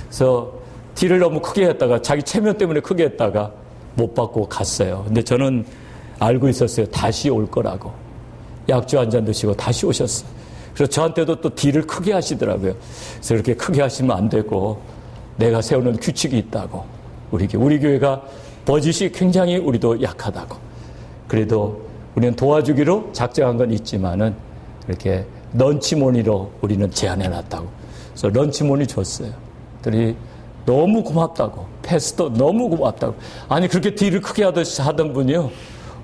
그래서 딜을 너무 크게 했다가 자기 체면 때문에 크게 했다가 못 받고 갔어요. 근데 저는 알고 있었어요. 다시 올 거라고. 약주 한 잔 드시고 다시 오셨어요. 그래서 저한테도 또 딜을 크게 하시더라고요. 그래서 이렇게 크게 하시면 안 되고 내가 세우는 규칙이 있다고. 우리 교회가 버짓이 굉장히 우리도 약하다고. 그래도 우리는 도와주기로 작정한 건 있지만은 이렇게 런치모니로 우리는 제안해놨다고. 그래서 런치모니 줬어요. 그랬더니 너무 고맙다고. 패스터 너무 고맙다고. 아니 그렇게 딜을 크게 하던 분이요.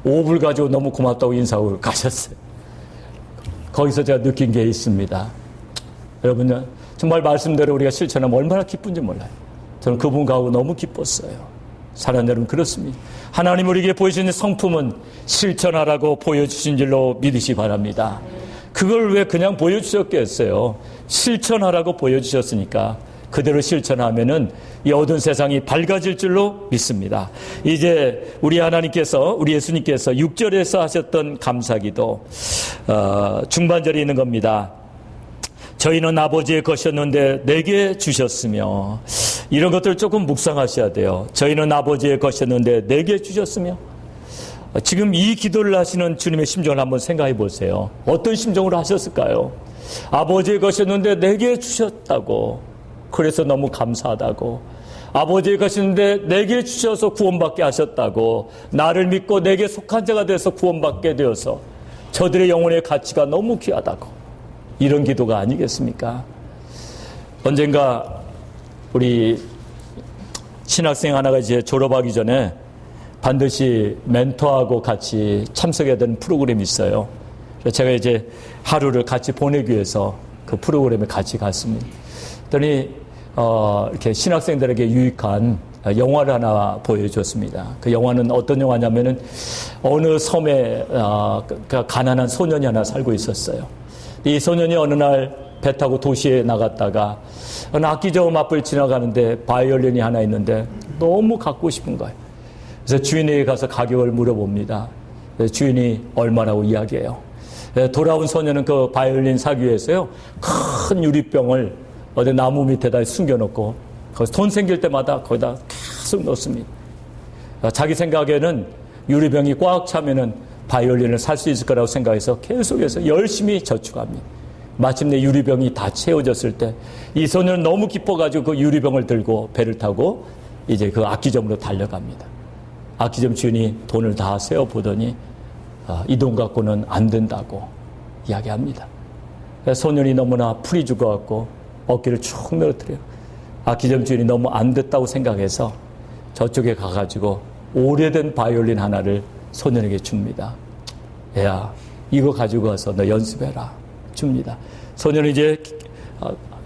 5불 가지고 너무 고맙다고 인사하고 가셨어요. 거기서 제가 느낀 게 있습니다. 여러분 정말 말씀대로 우리가 실천하면 얼마나 기쁜지 몰라요. 저는 그분 가고 너무 기뻤어요. 사랑하는 여러분 그렇습니다. 하나님 우리에게 보여주신 성품은 실천하라고 보여주신 줄로 믿으시 바랍니다. 그걸 왜 그냥 보여주셨겠어요. 실천하라고 보여주셨으니까 그대로 실천하면은 이 어두운 세상이 밝아질 줄로 믿습니다. 이제 우리 하나님께서 우리 예수님께서 6절에서 하셨던 감사기도 중반절에 있는 겁니다. 저희는 아버지의 것이었는데 내게 주셨으며 이런 것들을 조금 묵상하셔야 돼요. 저희는 아버지의 것이었는데 내게 주셨으며 지금 이 기도를 하시는 주님의 심정을 한번 생각해 보세요. 어떤 심정으로 하셨을까요? 아버지의 것이었는데 내게 주셨다고. 그래서 너무 감사하다고. 아버지의 것인데 내게 주셔서 구원받게 하셨다고. 나를 믿고 내게 속한 자가 돼서 구원받게 되어서 저들의 영혼의 가치가 너무 귀하다고. 이런 기도가 아니겠습니까? 언젠가 우리 신학생 하나가 이제 졸업하기 전에 반드시 멘토하고 같이 참석해야 되는 프로그램이 있어요. 그래서 제가 이제 하루를 같이 보내기 위해서 그 프로그램에 같이 갔습니다. 그랬더니 이렇게 신학생들에게 유익한 영화를 하나 보여줬습니다. 그 영화는 어떤 영화냐면은 어느 섬에 가난한 소년이 하나 살고 있었어요. 이 소년이 어느 날 배 타고 도시에 나갔다가 어느 악기 좋은 앞을 지나가는데 바이올린이 하나 있는데 너무 갖고 싶은 거예요. 그래서 주인에게 가서 가격을 물어봅니다. 주인이 얼마라고 이야기해요. 돌아온 소년은 그 바이올린 사기 위해서요 큰 유리병을 어디 나무 밑에다 숨겨놓고 거기서 돈 생길 때마다 거기다 계속 넣습니다. 자기 생각에는 유리병이 꽉 차면은 바이올린을 살 수 있을 거라고 생각해서 계속해서 열심히 저축합니다. 마침내 유리병이 다 채워졌을 때 이 소년은 너무 기뻐가지고 그 유리병을 들고 배를 타고 이제 그 악기점으로 달려갑니다. 악기점 주인이 돈을 다 세어보더니 이 돈 갖고는 안 된다고 이야기합니다. 소년이 너무나 풀이 죽어갖고 어깨를 쭉 늘어뜨려요. 악기점 주인이 너무 안 됐다고 생각해서 저쪽에 가가지고 오래된 바이올린 하나를 소년에게 줍니다. 야, 이거 가지고 와서 너 연습해라. 줍니다. 소년은 이제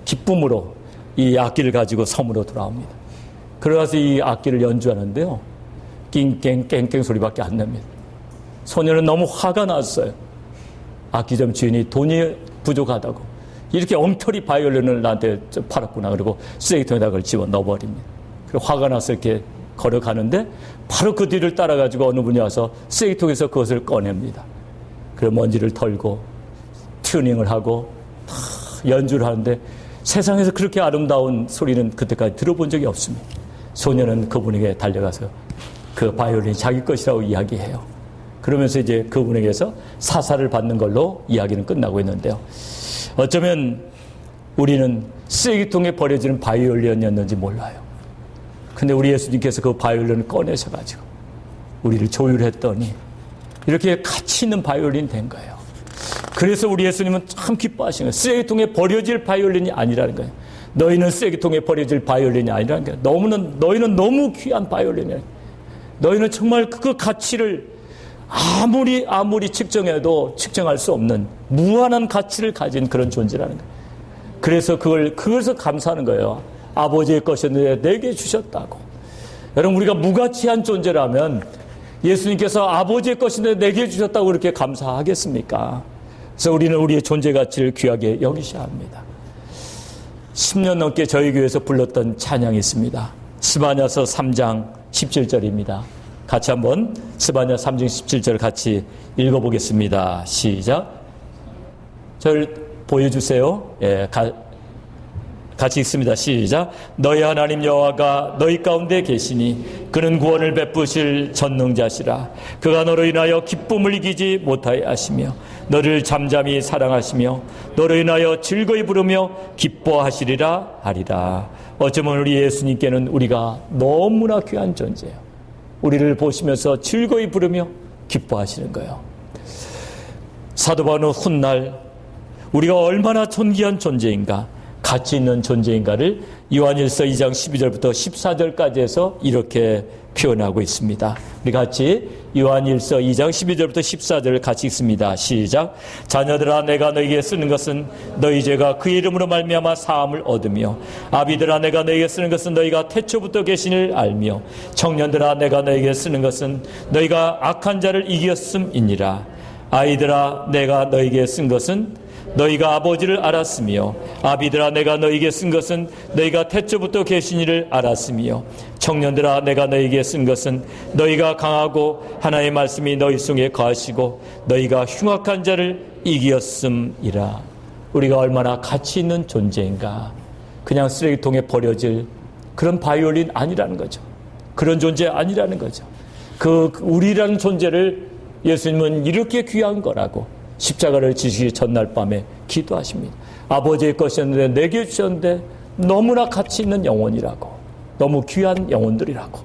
기쁨으로 이 악기를 가지고 섬으로 돌아옵니다. 그래서 이 악기를 연주하는데요. 낑깽 소리밖에 안 납니다. 소년은 너무 화가 났어요. 악기점 주인이 돈이 부족하다고. 이렇게 엉터리 바이올린을 나한테 팔았구나. 그리고 쓰레기통에다 그걸 집어 넣어버립니다. 그리고 화가 나서 이렇게 걸어가는데 바로 그 뒤를 따라가지고 어느 분이 와서 쓰레기통에서 그것을 꺼냅니다. 그리고 먼지를 털고 튜닝을 하고 연주를 하는데 세상에서 그렇게 아름다운 소리는 그때까지 들어본 적이 없습니다. 소년은 그분에게 달려가서 그 바이올린이 자기 것이라고 이야기해요. 그러면서 이제 그분에게서 사사를 받는 걸로 이야기는 끝나고 있는데요. 어쩌면 우리는 쓰레기통에 버려지는 바이올린이었는지 몰라요. 근데 우리 예수님께서 그 바이올린을 꺼내셔가지고 우리를 조율했더니 이렇게 가치 있는 바이올린이 된 거예요. 그래서 우리 예수님은 참 기뻐하시는 거예요. 쓰레기통에 버려질 바이올린이 아니라는 거예요. 너희는 쓰레기통에 버려질 바이올린이 아니라는 거예요. 너희는 너무 귀한 바이올린이에요. 너희는 정말 그 가치를 아무리 측정해도 측정할 수 없는 무한한 가치를 가진 그런 존재라는 거예요. 그래서 그것을 감사하는 거예요. 아버지의 것이었는데 내게 주셨다고. 여러분 우리가 무가치한 존재라면 예수님께서 아버지의 것인데 내게 주셨다고 그렇게 감사하겠습니까? 그래서 우리는 우리의 존재 가치를 귀하게 여기셔야 합니다. 10년 넘게 저희 교회에서 불렀던 찬양이 있습니다. 스바냐서 3장 17절입니다. 같이 한번 스바냐 3장 17절 같이 읽어보겠습니다. 시작. 저를 보여주세요. 예, 같이 읽습니다. 시작. 너희 하나님 여호와가 너희 가운데 계시니 그는 구원을 베푸실 전능자시라. 그가 너로 인하여 기쁨을 이기지 못하게 하시며 너를 잠잠히 사랑하시며 너로 인하여 즐거이 부르며 기뻐하시리라 하리라. 어쩌면 우리 예수님께는 우리가 너무나 귀한 존재예요. 우리를 보시면서 즐거이 부르며 기뻐하시는 거예요. 사도 바울은 훗날 우리가 얼마나 존귀한 존재인가, 가치 있는 존재인가를 요한일서 2장 12절부터 14절까지 해서 이렇게 표현하고 있습니다. 우리 같이 요한일서 2장 12절부터 14절을 같이 읽습니다. 시작. 자녀들아, 내가 너희에게 쓰는 것은 너희 죄가 그 이름으로 말미암아 사함을 얻으며, 아비들아, 내가 너희에게 쓰는 것은 너희가 태초부터 계신을 알며, 청년들아, 내가 너희에게 쓰는 것은 너희가 악한 자를 이겼음이니라. 아이들아, 내가 너희에게 쓴 것은 너희가 아버지를 알았으며, 아비들아, 내가 너희에게 쓴 것은 너희가 태초부터 계신 이를 알았으며, 청년들아, 내가 너희에게 쓴 것은 너희가 강하고 하나님의 말씀이 너희 속에 거하시고 너희가 흉악한 자를 이겼음이라. 우리가 얼마나 가치 있는 존재인가. 그냥 쓰레기통에 버려질 그런 바이올린 아니라는 거죠. 그런 존재 아니라는 거죠. 우리라는 존재를 예수님은 이렇게 귀한 거라고 십자가를 지시기 전날 밤에 기도하십니다. 아버지의 것이었는데 내게 주셨는데 너무나 가치 있는 영혼이라고, 너무 귀한 영혼들이라고.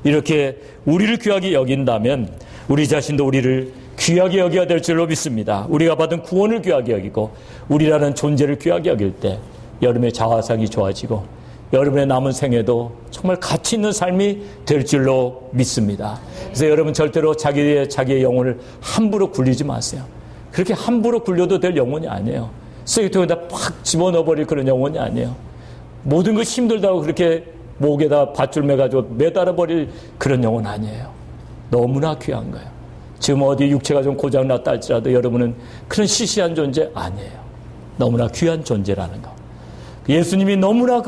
이렇게 우리를 귀하게 여긴다면 우리 자신도 우리를 귀하게 여겨야 될 줄로 믿습니다. 우리가 받은 구원을 귀하게 여기고 우리라는 존재를 귀하게 여길 때 여러분의 자화상이 좋아지고 여러분의 남은 생애도 정말 가치 있는 삶이 될 줄로 믿습니다. 그래서 여러분 절대로 자기의 영혼을 함부로 굴리지 마세요. 그렇게 함부로 굴려도 될 영혼이 아니에요. 쓰레기통에다 팍 집어넣어버릴 그런 영혼이 아니에요. 모든 것이 힘들다고 그렇게 목에다 밧줄 매가지고 매달아버릴 그런 영혼 아니에요. 너무나 귀한 거예요. 지금 어디 육체가 좀 고장났다 할지라도 여러분은 그런 시시한 존재 아니에요. 너무나 귀한 존재라는 거. 예수님이 너무나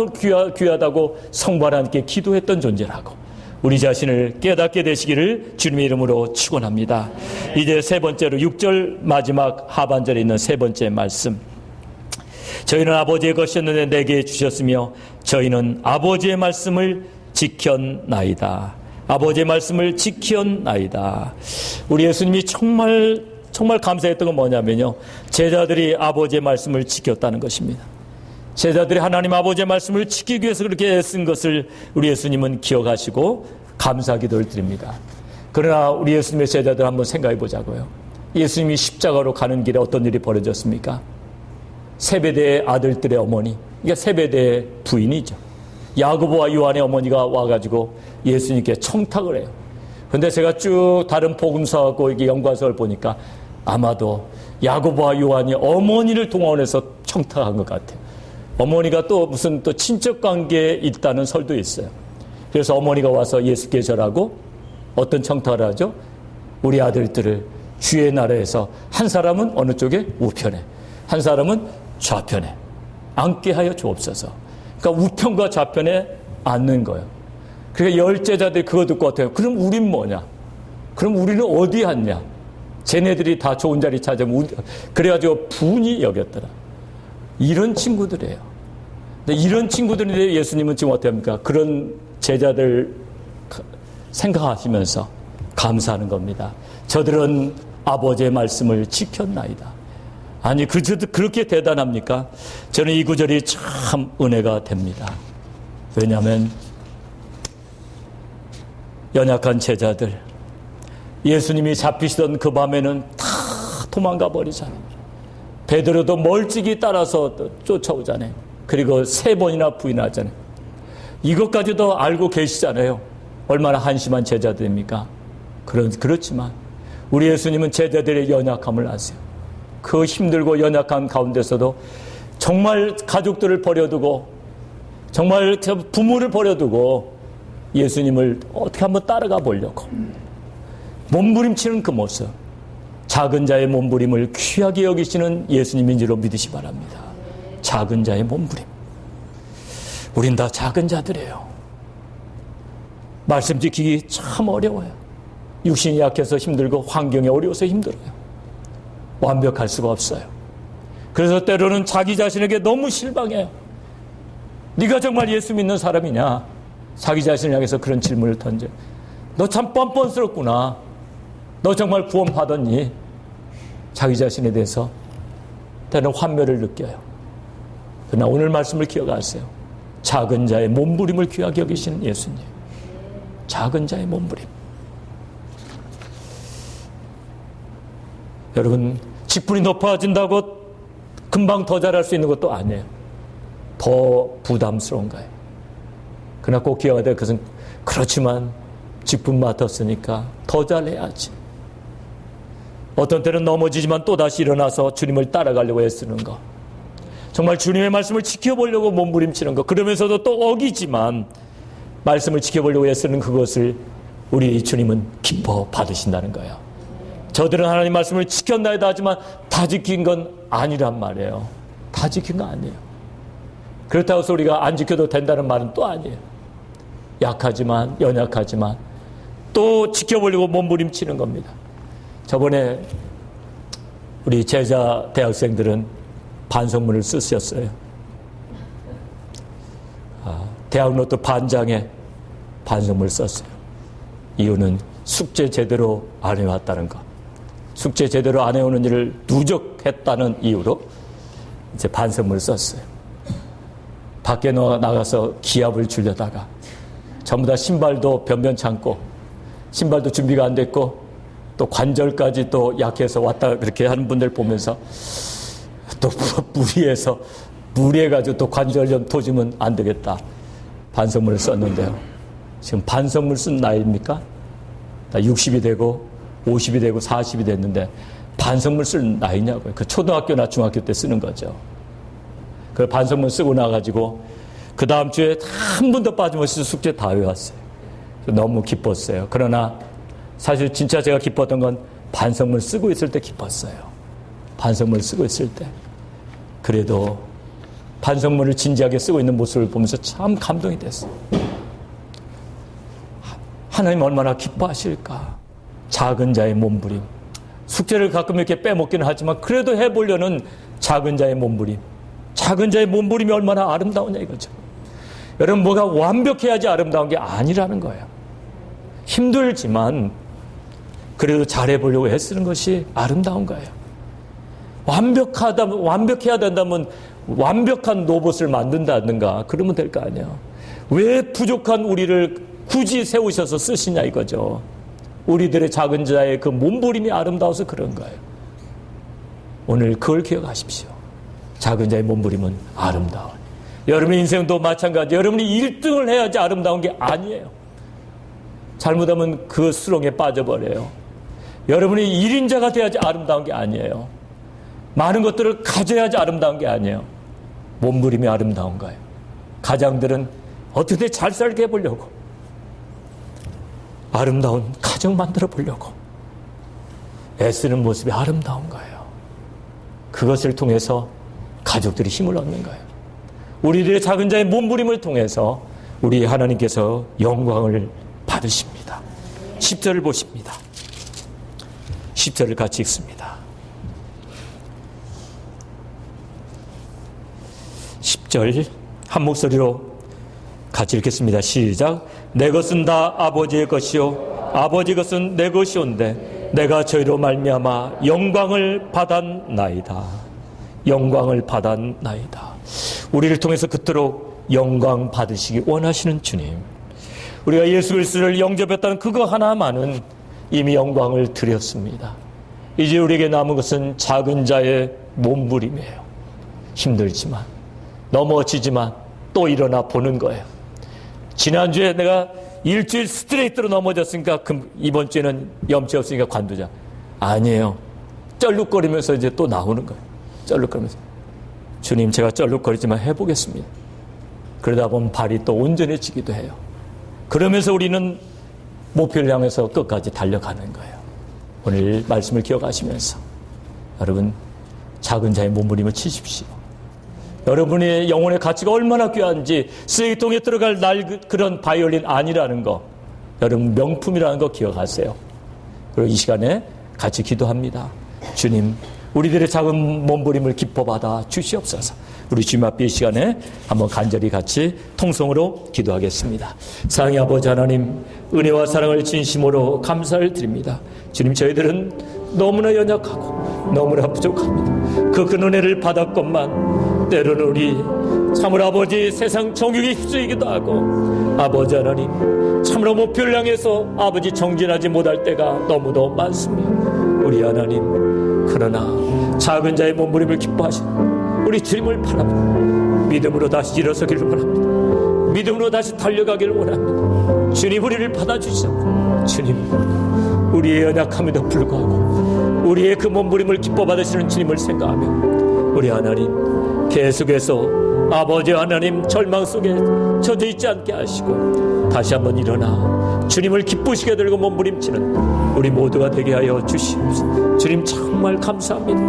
귀하다고 성부 하나님께 기도했던 존재라고 우리 자신을 깨닫게 되시기를 주님의 이름으로 축원합니다. 이제 세 번째로 6절 마지막 하반절에 있는 세 번째 말씀. 저희는 아버지의 것이었는데 내게 주셨으며 저희는 아버지의 말씀을 지켰나이다. 아버지의 말씀을 지켰나이다. 우리 예수님이 정말 감사했던 건 뭐냐면요, 제자들이 아버지의 말씀을 지켰다는 것입니다. 제자들이 하나님 아버지의 말씀을 지키기 위해서 그렇게 애쓴 것을 우리 예수님은 기억하시고 감사 기도를 드립니다. 그러나 우리 예수님의 제자들 한번 생각해 보자고요. 예수님이 십자가로 가는 길에 어떤 일이 벌어졌습니까? 세베대의 아들들의 어머니, 그러니까 세베대의 부인이죠. 야고보와 요한의 어머니가 와가지고 예수님께 청탁을 해요. 그런데 제가 쭉 다른 복음서하고 이게 연관서를 보니까 아마도 야고보와 요한이 어머니를 동원해서 청탁한 것 같아요. 어머니가 또 무슨 또 친척 관계에 있다는 설도 있어요. 그래서 어머니가 와서 예수께 절하고 어떤 청탁을 하죠? 우리 아들들을 주의 나라에서 한 사람은 어느 쪽에? 우편에, 한 사람은 좌편에 앉게 하여 주옵소서. 그러니까 우편과 좌편에 앉는 거예요. 그러니까 열 제자들이 그거 듣고 어때요? 그럼 우린 뭐냐? 그럼 우리는 어디 앉냐? 쟤네들이 다 좋은 자리 찾으면 그래가지고 분이 여겼더라. 이런 친구들이에요. 근데 이런 친구들인데 예수님은 지금 어떻게 합니까? 그런 제자들 생각하시면서 감사하는 겁니다. 저들은 아버지의 말씀을 지켰나이다. 아니, 그렇게 대단합니까? 저는 이 구절이 참 은혜가 됩니다. 왜냐하면 연약한 제자들, 예수님이 잡히시던 그 밤에는 다 도망가 버리잖아요. 베드로도 멀찍이 따라서 쫓아오잖아요. 그리고 3번이나 부인하잖아요. 이것까지도 알고 계시잖아요. 얼마나 한심한 제자들입니까? 그렇지만 우리 예수님은 제자들의 연약함을 아세요. 그 힘들고 연약한 가운데서도 정말 가족들을 버려두고, 정말 부모를 버려두고 예수님을 어떻게 한번 따라가 보려고 몸부림치는 그 모습, 작은 자의 몸부림을 귀하게 여기시는 예수님인 줄로 믿으시 바랍니다. 작은 자의 몸부림. 우린 다 작은 자들이에요. 말씀 지키기 참 어려워요. 육신이 약해서 힘들고 환경이 어려워서 힘들어요. 완벽할 수가 없어요. 그래서 때로는 자기 자신에게 너무 실망해요. 네가 정말 예수 믿는 사람이냐? 자기 자신을 향해서 그런 질문을 던져요. 너 참 뻔뻔스럽구나. 너 정말 구원받았니? 자기 자신에 대해서 때로는 환멸을 느껴요. 그러나 오늘 말씀을 기억하세요. 작은 자의 몸부림을 귀하게 여기시는 예수님. 작은 자의 몸부림. 여러분, 직분이 높아진다고 금방 더 잘할 수 있는 것도 아니에요. 더 부담스러운 거예요. 그러나 꼭 기억해야 될 것은 그렇지만 직분 맡았으니까 더 잘해야지. 어떤 때는 넘어지지만 또다시 일어나서 주님을 따라가려고 애쓰는 거. 정말 주님의 말씀을 지켜보려고 몸부림치는 거. 그러면서도 또 어기지만 말씀을 지켜보려고 애쓰는 그것을 우리 주님은 기뻐 받으신다는 거예요. 저들은 하나님 말씀을 지켰나이다 하지만 다 지킨 건 아니란 말이에요. 다 지킨 건 아니에요. 그렇다고 해서 우리가 안 지켜도 된다는 말은 또 아니에요. 약하지만, 연약하지만 또 지켜보려고 몸부림치는 겁니다. 저번에 우리 제자 대학생들은 반성문을 쓰셨어요. 대학 노트 반장에 반성문을 썼어요. 이유는 숙제 제대로 안 해왔다는 것. 숙제 제대로 안 해오는 일을 누적했다는 이유로 이제 반성문을 썼어요. 밖에 나가서 기합을 주려다가 전부 다 신발도 변변찮고 신발도 준비가 안 됐고 또 관절까지 또 약해서 왔다 그렇게 하는 분들 보면서 또 무리해가지고 또 관절 좀 토지면 안 되겠다. 반성문을 썼는데요. 지금 반성문 쓴 나이입니까? 60이 되고 50이 되고 40이 됐는데 반성문 쓸 나이냐고요. 그 초등학교나 중학교 때 쓰는 거죠. 그 반성문 쓰고 나가지고 그 다음 주에 한 번도 빠짐없이 숙제 다 외웠어요. 너무 기뻤어요. 그러나 사실 진짜 제가 기뻤던 건 반성문 쓰고 있을 때 기뻤어요. 반성문을 쓰고 있을 때. 그래도 반성문을 진지하게 쓰고 있는 모습을 보면서 참 감동이 됐어요. 하나님 얼마나 기뻐하실까. 작은 자의 몸부림. 숙제를 가끔 이렇게 빼먹기는 하지만 그래도 해보려는 작은 자의 몸부림. 작은 자의 몸부림이 얼마나 아름다우냐 이거죠. 여러분, 뭐가 완벽해야지 아름다운 게 아니라는 거예요. 힘들지만 그래도 잘해보려고 애쓰는 것이 아름다운 거예요. 완벽해야 된다면 완벽한 로봇을 만든다든가 그러면 될 거 아니에요. 왜 부족한 우리를 굳이 세우셔서 쓰시냐 이거죠. 우리들의 작은 자의 그 몸부림이 아름다워서 그런 거예요. 오늘 그걸 기억하십시오. 작은 자의 몸부림은 아름다워. 여러분의 인생도 마찬가지. 여러분이 1등을 해야지 아름다운 게 아니에요. 잘못하면 그 수렁에 빠져버려요. 여러분이 1인자가 돼야지 아름다운 게 아니에요. 많은 것들을 가져야지 아름다운 게 아니에요. 몸부림이 아름다운 거예요. 가장들은 어떻게 잘 살게 해보려고, 아름다운 가정 만들어 보려고 애쓰는 모습이 아름다운 거예요. 그것을 통해서 가족들이 힘을 얻는 거예요. 우리들의 작은 자의 몸부림을 통해서 우리 하나님께서 영광을 받으십니다. 10절을 보십니다. 10절을 같이 읽습니다. 10절 한 목소리로 같이 읽겠습니다. 시작. 내 것은 다 아버지의 것이요 아버지 것은 내 것이온데 내가 저희로 말미암아 영광을 받았나이다. 영광을 받았나이다. 우리를 통해서 그토록 영광 받으시기 원하시는 주님, 우리가 예수 그리스도를 영접했다는 그거 하나만은 이미 영광을 드렸습니다. 이제 우리에게 남은 것은 작은 자의 몸부림이에요. 힘들지만, 넘어지지만 또 일어나 보는 거예요. 지난주에 내가 일주일 스트레이트로 넘어졌으니까 이번 주에는 염치 없으니까 관두자. 아니에요. 쩔룩거리면서 이제 또 나오는 거예요. 쩔룩거리면서. 주님, 제가 쩔룩거리지만 해보겠습니다. 그러다 보면 발이 또 온전해지기도 해요. 그러면서 우리는 목표를 향해서 끝까지 달려가는 거예요. 오늘 말씀을 기억하시면서 여러분, 작은 자의 몸부림을 치십시오. 여러분의 영혼의 가치가 얼마나 귀한지 쓰레기통에 들어갈 그런 바이올린 아니라는 거, 여러분 명품이라는 거 기억하세요. 그리고 이 시간에 같이 기도합니다. 주님, 우리들의 작은 몸부림을 기뻐받아 주시옵소서. 우리 주님 앞에 이 시간에 한번 간절히 같이 통성으로 기도하겠습니다. 사랑의 아버지 하나님, 은혜와 사랑을 진심으로 감사를 드립니다. 주님, 저희들은 너무나 연약하고 너무나 부족합니다. 그 은혜를 받았건만 때로는 우리 참으로 아버지 세상 정욕에 휩쓸리기도 하고, 아버지 하나님 참으로 목표를 향해서 아버지 정진하지 못할 때가 너무도 많습니다. 우리 하나님, 그러나 작은 자의 몸부림을 기뻐하시는 우리 주님을 바랍니다. 믿음으로 다시 일어서기를 원합니다. 믿음으로 다시 달려가기를 원합니다. 주님, 우리를 받아주시옵소서. 주님, 우리의 연약함에도 불구하고 우리의 그 몸부림을 기뻐 받으시는 주님을 생각하며 우리 하나님 계속해서 아버지 하나님 절망 속에 젖어 있지 않게 하시고 다시 한번 일어나 주님을 기쁘시게 들고 몸부림치는 우리 모두가 되게 하여 주시옵소서. 주님, 정말 감사합니다.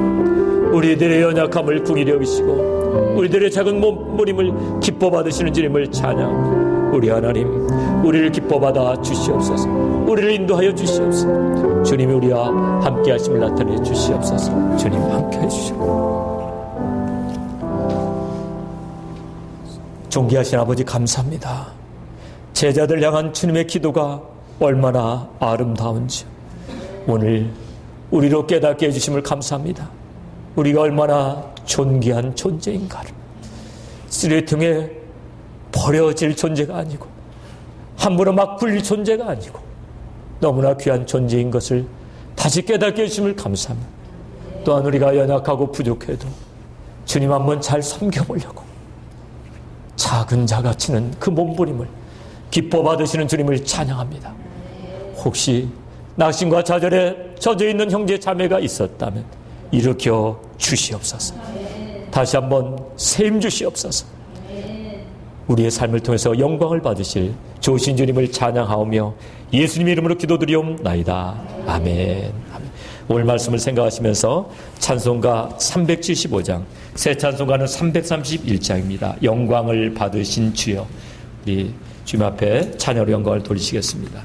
우리들의 연약함을 긍휼히 여기시고 우리들의 작은 몸부림을 기뻐 받으시는 주님을 찬양합니다. 우리 하나님, 우리를 기뻐 받아 주시옵소서. 우리를 인도하여 주시옵소서. 주님이 우리와 함께 하심을 나타내 주시옵소서. 주님, 함께 해주시옵소서. 존귀하신 아버지, 감사합니다. 제자들 향한 주님의 기도가 얼마나 아름다운지 오늘 우리로 깨닫게 해주심을 감사합니다. 우리가 얼마나 존귀한 존재인가를, 쓰레기통에 버려질 존재가 아니고 함부로 막 굴릴 존재가 아니고 너무나 귀한 존재인 것을 다시 깨닫게 해주심을 감사합니다. 또한 우리가 연약하고 부족해도 주님 한번 잘 섬겨보려고 작은 자가 치는 그 몸부림을 기뻐 받으시는 주님을 찬양합니다. 혹시 낙심과 좌절에 젖어 있는 형제 자매가 있었다면 일으켜 주시옵소서. 다시 한번 세임 주시옵소서. 우리의 삶을 통해서 영광을 받으실 좋으신 주님을 찬양하오며 예수님 이름으로 기도드리옵나이다. 아멘. 오늘 말씀을 생각하시면서 찬송가 375장, 새 찬송가는 331장입니다. 영광을 받으신 주여. 우리 주님 앞에 찬양으로 영광을 돌리시겠습니다.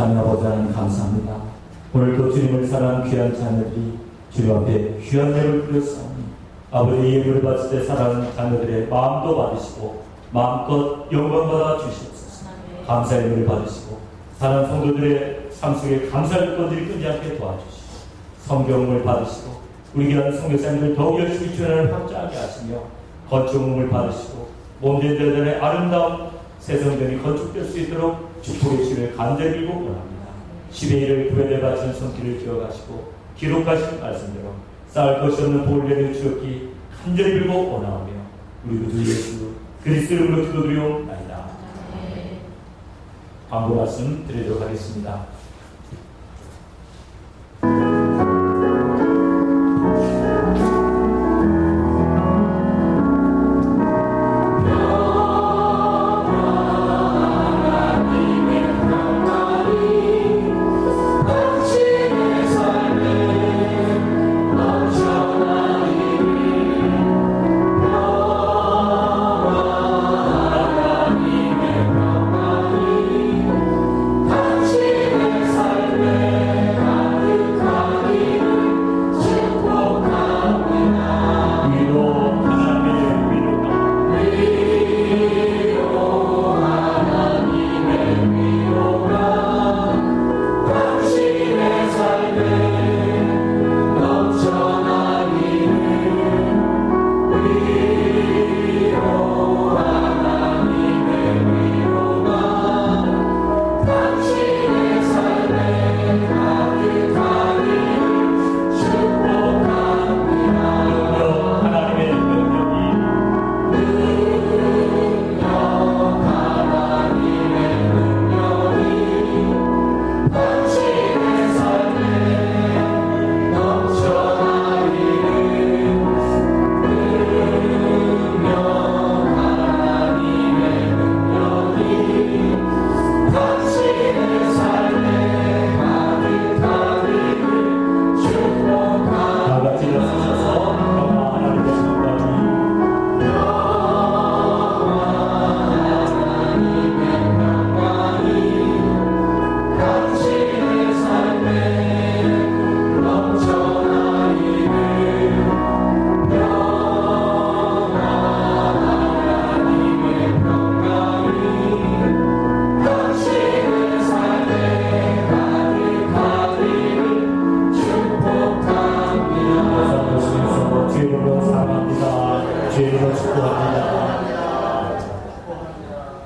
사랑하는 아버지 하나님 감사합니다. 오늘도 주님을 사랑하는 귀한 자녀들이 주님 앞에 귀한 예를 드렸사오니 아버지의 예물을 받을 때 사랑하는 자녀들의 마음도 받으시고 마음껏 영광받아 주시옵소서. 감사의 예물을 받으시고 사랑하는 성도들의 삶 속에 감사의 것들이 끊지 않게 도와주시고 성경을 받으시고 우리 교회 선교사님들 더욱 열심히 주연을 확장하게 하시며 건축물을 받으시고 몸된 자들의 아름다운 새 성전이 건축될 수 있도록 축복의 주를 간절히 빌고 원합니다. 10의 1을 교회에 바치는 손길을 기억하시고 기록하신 말씀대로 쌓을 것이 없는 복을 내려 주었기 간절히 빌고 원하오며 우리 구주 예수 그리스도의 이름으로 기도드리옵나이다. 광고 말씀 드리도록 하겠습니다.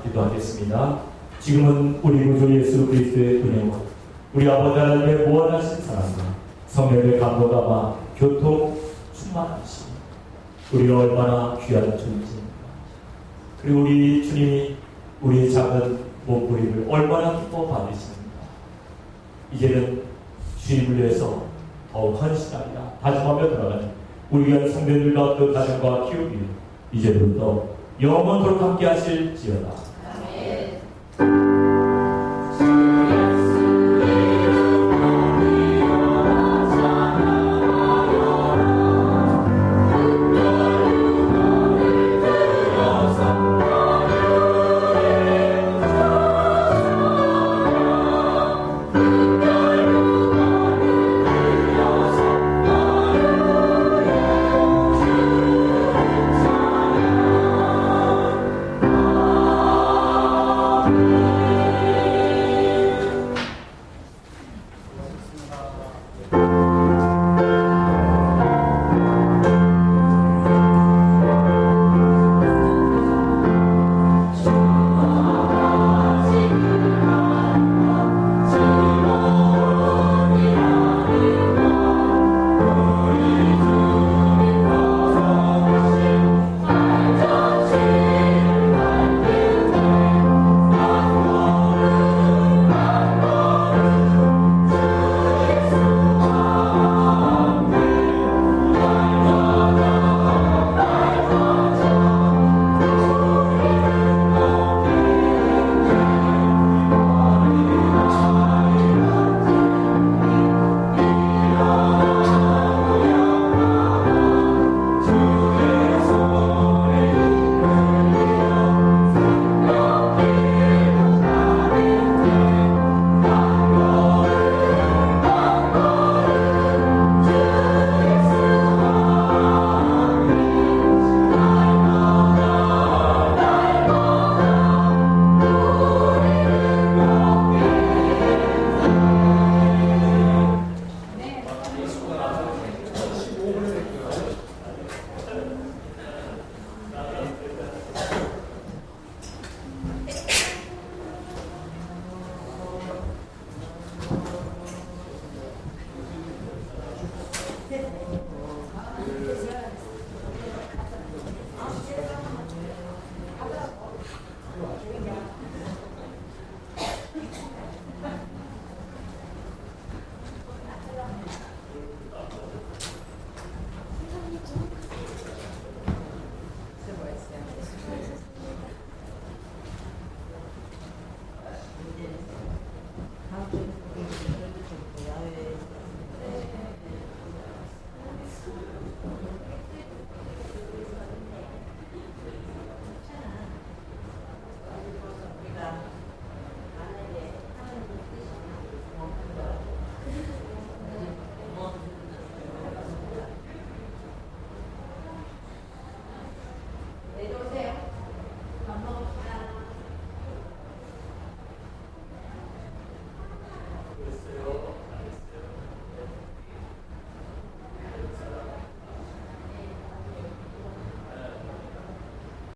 기도하겠습니다. 지금은 우리 구주 예수 그리스도의 은혜와 우리 아버지 하나님의 무한하신 사랑과 성령의 감동감화 교통 충만하시니 우리가 얼마나 귀한 존재입니다. 그리고 우리 주님이 우리의 작은 몸부림을 얼마나 기뻐 받으시는가. 이제는 주님을 위해서 더욱 헌신하리라 다짐하며 돌아가는 우리 교회 성도들과 그 가정과 키우기를 이제부터 영원토록 함께 하실지어다.